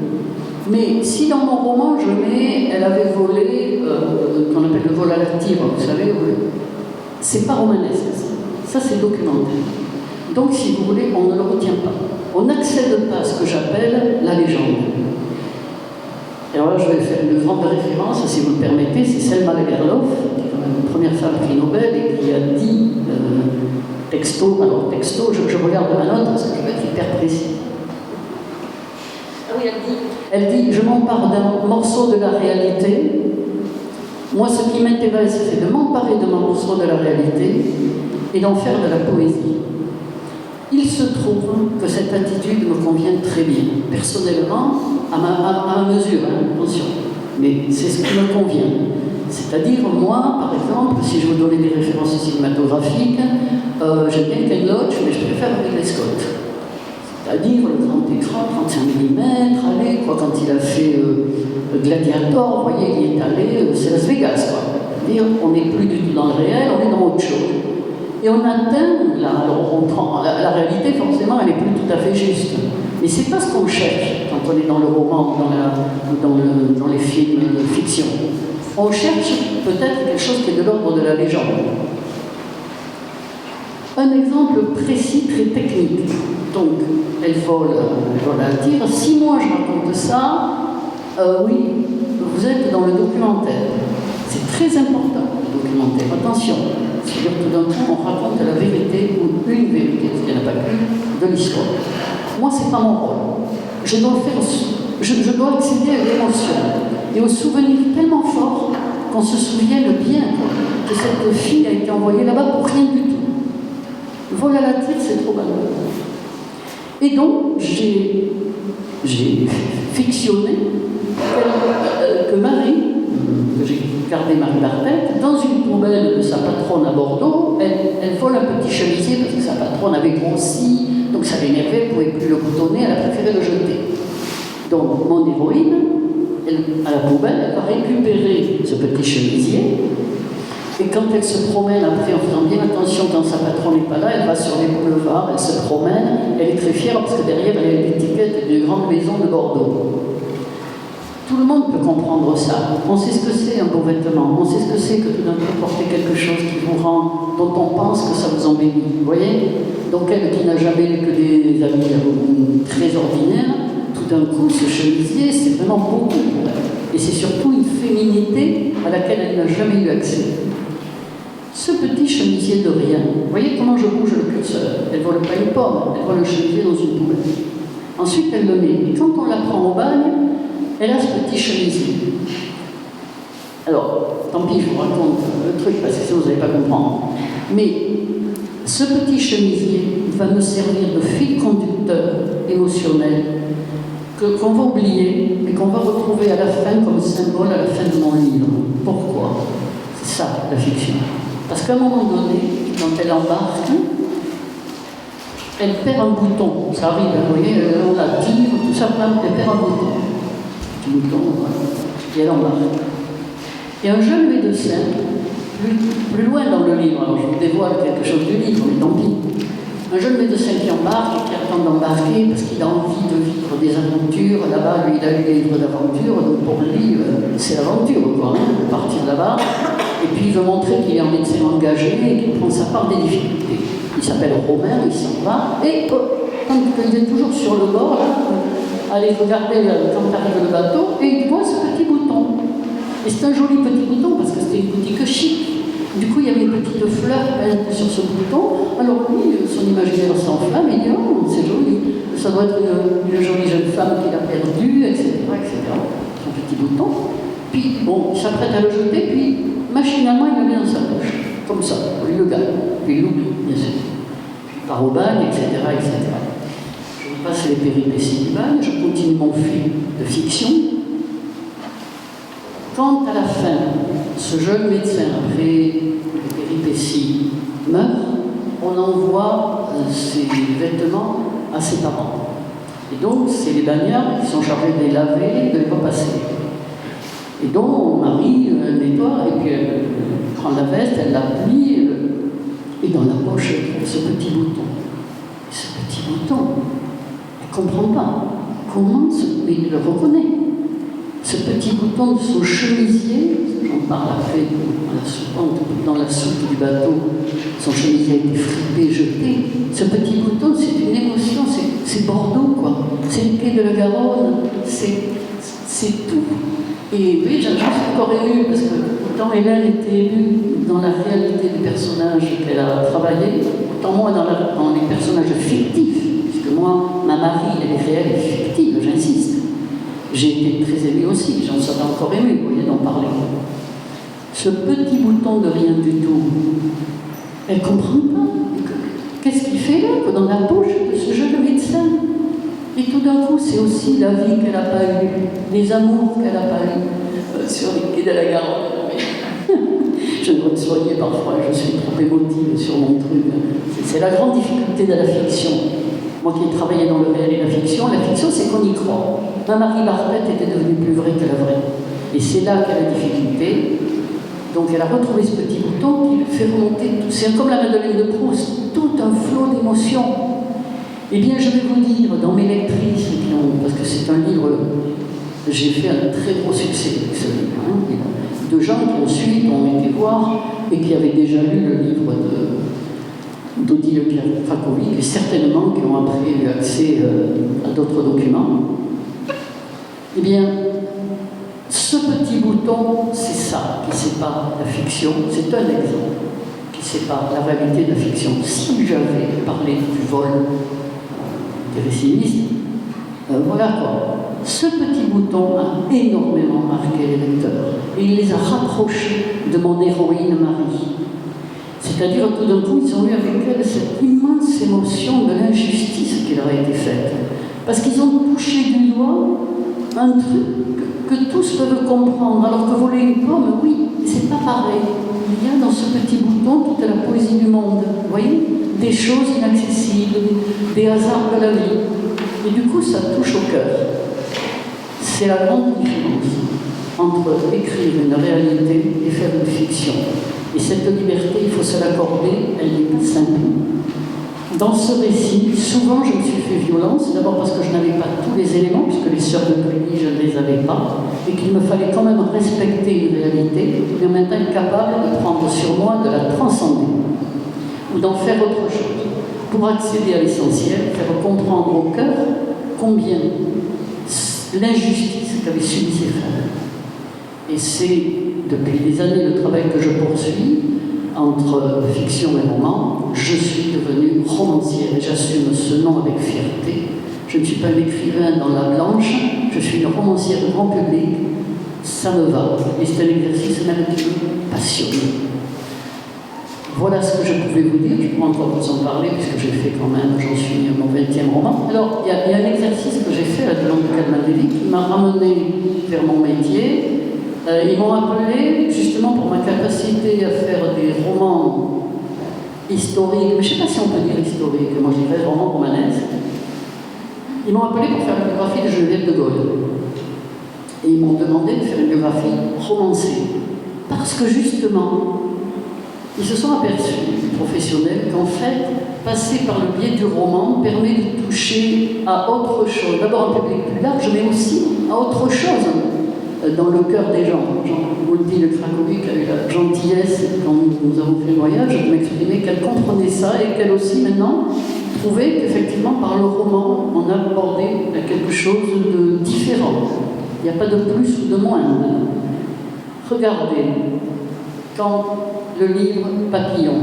Mais si dans mon roman, je mets, elle avait volé, qu'on appelle le vol à la tire, vous savez, c'est pas romanesque, ça c'est documentaire. Donc, si vous voulez, on ne le retient pas. On n'accède pas à ce que j'appelle la légende. Et alors là, je vais faire une grande référence, si vous le permettez, c'est Selma Lagerlof, la première femme prix Nobel, et qui a dit texto, alors texto, je regarde ma note parce que je vais être hyper précis. Ah oui, elle dit, je m'empare d'un morceau de la réalité. Moi, ce qui m'intéresse, c'est de m'emparer de mon morceau de la réalité et d'en faire de la poésie. Il se trouve que cette attitude me convient très bien, personnellement, à ma mesure, attention, mais c'est ce qui me convient. C'est-à-dire, moi, par exemple, si je vous donnais des références cinématographiques, j'aime bien Ken Loach, mais je préfère Ridley Scott. C'est-à-dire le grand écran, 35 mm, allez, quoi, quand il a fait Gladiator, vous voyez, il est allé, c'est Las Vegas, quoi. C'est-à-dire, on n'est plus du tout dans le réel, on est dans autre chose. Et on atteint, là, alors on prend, la réalité, forcément, elle n'est plus tout à fait juste. Mais c'est pas ce qu'on cherche quand on est dans le roman ou dans les films de fiction. On cherche peut-être quelque chose qui est de l'ordre de la légende. Un exemple précis, très technique. Donc, elle vole à tir. Si moi je raconte ça, oui, vous êtes dans le documentaire. C'est très important, le documentaire. Attention, c'est-à-dire que tout d'un coup, on raconte la vérité, ou une vérité, parce qu'il n'y en a pas qu'une, de l'histoire. Moi, c'est pas mon rôle. Je dois accéder à l'émotion et au souvenir tellement fort qu'on se souvienne bien que cette fille a été envoyée là-bas pour rien du tout. Vol à la tire, c'est trop banal. Et donc, j'ai fictionné que Marie, que j'ai gardé Marie Barthès, dans une poubelle de sa patronne à Bordeaux, elle vole un petit chemisier parce que sa patronne avait grossi, donc ça l'énervait, elle ne pouvait plus le boutonner, elle a préféré le jeter. Donc, mon héroïne, à la poubelle, elle va récupérer ce petit chemisier, et quand elle se promène après, en faisant bien attention quand sa patronne n'est pas là, elle va sur les boulevards, elle se promène, elle est très fière parce que derrière elle a l'étiquette d'une grande maison de Bordeaux. Tout le monde peut comprendre ça. On sait ce que c'est un beau vêtement, on sait ce que c'est que tout d'un coup porter quelque chose qui vous rend, dont on pense que ça vous embellit. Vous voyez? Donc elle qui n'a jamais que des amis très ordinaires, tout d'un coup ce chemisier c'est vraiment beaucoup pour elle. Et c'est surtout une féminité à laquelle elle n'a jamais eu accès. Ce petit chemisier de rien, vous voyez comment je bouge le curseur? Elle vole pas une pomme, elle vole le chemisier dans une poubelle. Ensuite elle le met. Et quand on la prend au bagne, elle a ce petit chemisier. Alors, tant pis, je vous raconte le truc parce que sinon vous n'allez pas comprendre. Mais ce petit chemisier va me servir de fil conducteur émotionnel qu'on va oublier, mais qu'on va retrouver à la fin comme symbole à la fin de mon livre. Pourquoi? C'est ça, la fiction. Parce qu'à un moment donné, quand elle embarque, elle perd un bouton. Ça arrive, vous voyez, on la tire, tout ça, elle perd un bouton. Un bouton, voilà. Et elle embarque. Et un jeune médecin, plus loin dans le livre, alors je vous dévoile quelque chose du livre, mais tant pis. Un jeune médecin qui embarque et qui attend d'embarquer parce qu'il a envie de vivre des aventures. Là-bas, lui, il a lu des livres d'aventure, donc pour lui, c'est l'aventure, quoi, de partir là-bas. Et puis, il veut montrer qu'il est un médecin engagé et qu'il prend sa part des difficultés. Il s'appelle Romain, il s'en va, et quand il est toujours sur le bord, là, aller regarder quand arrive le bateau, et il voit ce petit bouton. Et c'est un joli petit bouton parce que c'était une boutique chic. Du coup, il y avait une petite fleur peinte sur ce bouton. Alors lui, son imaginaire s'enflamme, il dit « Oh, c'est joli, ça doit être une jolie jeune femme qu'il a perdue, etc. Son petit bouton. » Puis, bon, il s'apprête à le jeter, puis machinalement, il le met dans sa poche. Comme ça, il le gagne. Puis il l'oublie, bien sûr. Puis il part au bagne, etc. Je passe les péripéties du bagne, je continue mon fil de fiction. Quand à la fin, ce jeune médecin, après les péripéties, meurt, on envoie ses vêtements à ses parents. Et donc, c'est les bagnards qui sont chargés de les laver, de les repasser. Et donc, mon mari nettoie, et puis elle prend la veste, elle l'appuie, et dans la poche, ce petit bouton. Et ce petit bouton, elle ne comprend pas. Comment mais il le reconnaît. Ce petit bouton de son chemisier, j'en parle après dans la soupe du bateau, son chemisier a été fripé, jeté. Ce petit bouton, c'est une émotion, c'est Bordeaux, quoi. C'est le quai de la Garonne, c'est tout. Et oui, j'en suis encore émue, parce que autant Hélène était émue dans la réalité des personnages qu'elle a travaillé, autant moi dans les personnages fictifs, puisque moi, ma Marie, elle est réelle et fictive, j'insiste. J'ai été très émue aussi, j'en serais encore émue, vous voyez, d'en parler. Ce petit bouton de rien du tout, elle ne comprend pas. Qu'est-ce qu'il fait là, dans la bouche de ce jeune médecin? Et tout d'un coup, c'est aussi la vie qu'elle n'a pas eue, les amours qu'elle n'a pas eus sur les quais de la Garonne. Je dois me soigner parfois, je suis trop émotive sur mon truc. C'est la grande difficulté de la fiction. Moi qui ai travaillé dans le réel et la fiction, c'est qu'on y croit. Ma Marie Barpette était devenue plus vraie que la vraie. Et c'est là qu'elle a la difficulté. Donc elle a retrouvé ce petit bouton qui lui fait remonter tout. C'est comme la Madeleine de Proust, tout un flot d'émotions. Eh bien, je vais vous dire, dans mes lectrices, parce que c'est un livre, j'ai fait un très gros succès avec ce livre, de gens qui ensuite ont été voir et qui avaient déjà lu le livre d'Odile Krakovic, et certainement qui ont après eu accès à d'autres documents. Eh bien, ce petit bouton, c'est ça qui sépare la fiction, c'est un exemple qui sépare la réalité de la fiction. Si j'avais parlé du vol des récidivistes, voilà quoi. Ce petit bouton a énormément marqué les lecteurs et il les a rapprochés de mon héroïne Marie. C'est-à-dire tout d'un coup, ils ont eu avec elle cette immense émotion de l'injustice qui leur a été faite. Parce qu'ils ont touché du doigt un truc que tous peuvent comprendre, alors que voler une pomme, oui, c'est pas pareil. Il y a dans ce petit bouton toute la poésie du monde, vous voyez, des choses inaccessibles, des hasards de la vie. Et du coup, ça touche au cœur. C'est la grande différence entre écrire une réalité et faire une fiction. Et cette liberté, il faut se l'accorder, elle n'est pas simple. Dans ce récit, souvent je me suis fait violence, d'abord parce que je n'avais pas tous les éléments, puisque les sœurs de Cluny, je ne les avais pas, et qu'il me fallait quand même respecter une réalité, mais en même temps être capable de prendre sur moi, de la transcender, ou d'en faire autre chose, pour accéder à l'essentiel, faire comprendre au cœur combien l'injustice qu'avaient subi ces femmes. Et c'est, depuis des années, le travail que je poursuis, entre fiction et roman, je suis devenue romancière et j'assume ce nom avec fierté. Je ne suis pas un écrivain dans la blanche, je suis une romancière grand public, ça me va. Et c'est un exercice même qui me passionne. Voilà ce que je pouvais vous dire, je pourrais encore vous en parler puisque j'ai fait quand même, j'en suis à mon 20e roman. Alors, il y a un exercice que j'ai fait à Delon de Calman-Lévy qui m'a ramené vers mon métier. Ils m'ont appelé justement pour ma capacité à faire des romans historiques, mais je ne sais pas si on peut dire historique, moi je dirais romans romanesques. Ils m'ont appelé pour faire la biographie de Geneviève de Gaulle. Et ils m'ont demandé de faire une biographie romancée. Parce que justement, ils se sont aperçus, les professionnels, qu'en fait, passer par le biais du roman permet de toucher à autre chose. D'abord un public plus large, mais aussi à autre chose dans le cœur des gens. Odile Krakovic a eu la gentillesse, quand nous avons fait le voyage, de m'exprimer qu'elle comprenait ça et qu'elle aussi, maintenant, trouvais qu'effectivement, par le roman, on a abordé quelque chose de différent. Il n'y a pas de plus ou de moins. Regardez, quand le livre Papillon,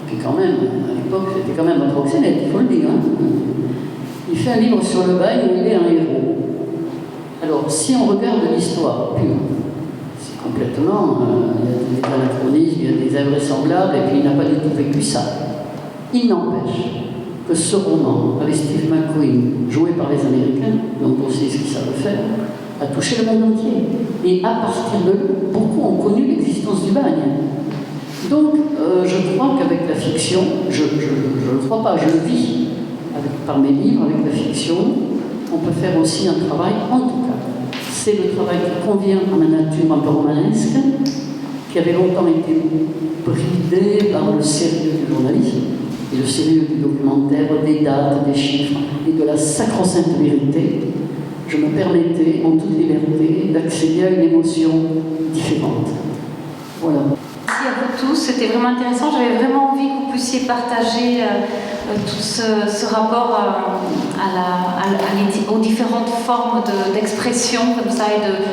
qui quand même, à l'époque, c'était quand même un proxénète, il faut le dire, hein, il fait un livre sur le bail où il est un héros. Alors, si on regarde l'histoire pure, c'est complètement, il y a des anachronismes, il y a des invraisemblables, et puis il n'a pas du tout vécu ça. Il n'empêche que ce roman, avec Steve McQueen, joué par les Américains, donc on sait ce qu'ils savent faire, a touché le monde entier. Et à partir de là, beaucoup ont connu l'existence du bagne. Donc, je crois qu'avec la fiction, je ne le crois pas, je le vis par mes livres, avec la fiction, on peut faire aussi un travail, en tout cas. C'est le travail qui convient à ma nature un peu romanesque, qui avait longtemps été bridé par le sérieux du journalisme, et le sérieux du documentaire, des dates, des chiffres, et de la sacro-sainte vérité. Je me permettais, en toute liberté, d'accéder à une émotion différente. Voilà. Merci à vous tous, c'était vraiment intéressant. J'avais vraiment envie que vous puissiez partager tout ce rapport aux différentes formes d'expression comme ça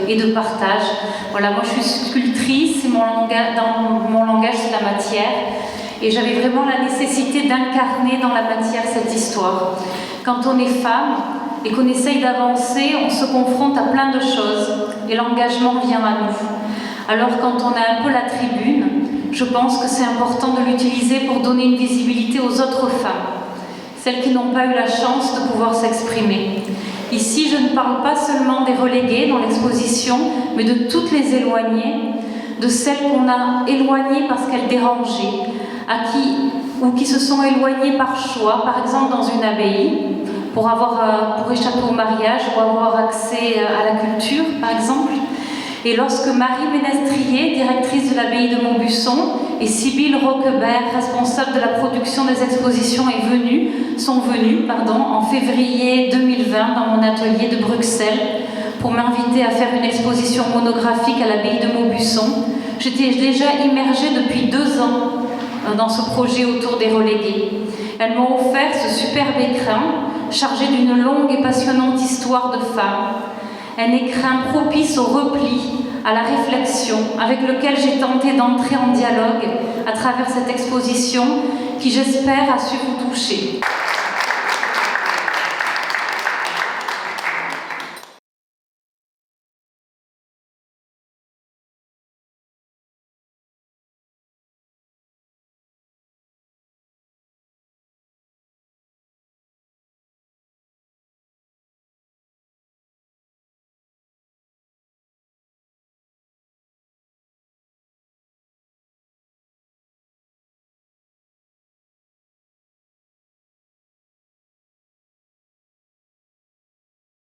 et de partage. Voilà, moi je suis sculptrice et dans mon langage c'est la matière. Et j'avais vraiment la nécessité d'incarner dans la matière cette histoire. Quand on est femme et qu'on essaye d'avancer, on se confronte à plein de choses et l'engagement vient à nous. Alors quand on a un peu la tribune, je pense que c'est important de l'utiliser pour donner une visibilité aux autres femmes, celles qui n'ont pas eu la chance de pouvoir s'exprimer. Ici, je ne parle pas seulement des reléguées dans l'exposition, mais de toutes les éloignées, de celles qu'on a éloignées parce qu'elles dérangeaient, ou qui se sont éloignées par choix, par exemple dans une abbaye, pour échapper au mariage ou avoir accès à la culture, par exemple. Et lorsque Marie Ménestrier, directrice de l'abbaye de Montbusson, et Sybille Roquebert, responsable de la production des expositions, sont venues en février 2020 dans mon atelier de Bruxelles pour m'inviter à faire une exposition monographique à l'abbaye de Montbusson, j'étais déjà immergée depuis 2 ans dans ce projet autour des relégués. Elles m'ont offert ce superbe écrin chargé d'une longue et passionnante histoire de femmes. Un écrin propice au repli, à la réflexion, avec lequel j'ai tenté d'entrer en dialogue à travers cette exposition qui, j'espère, a su vous toucher.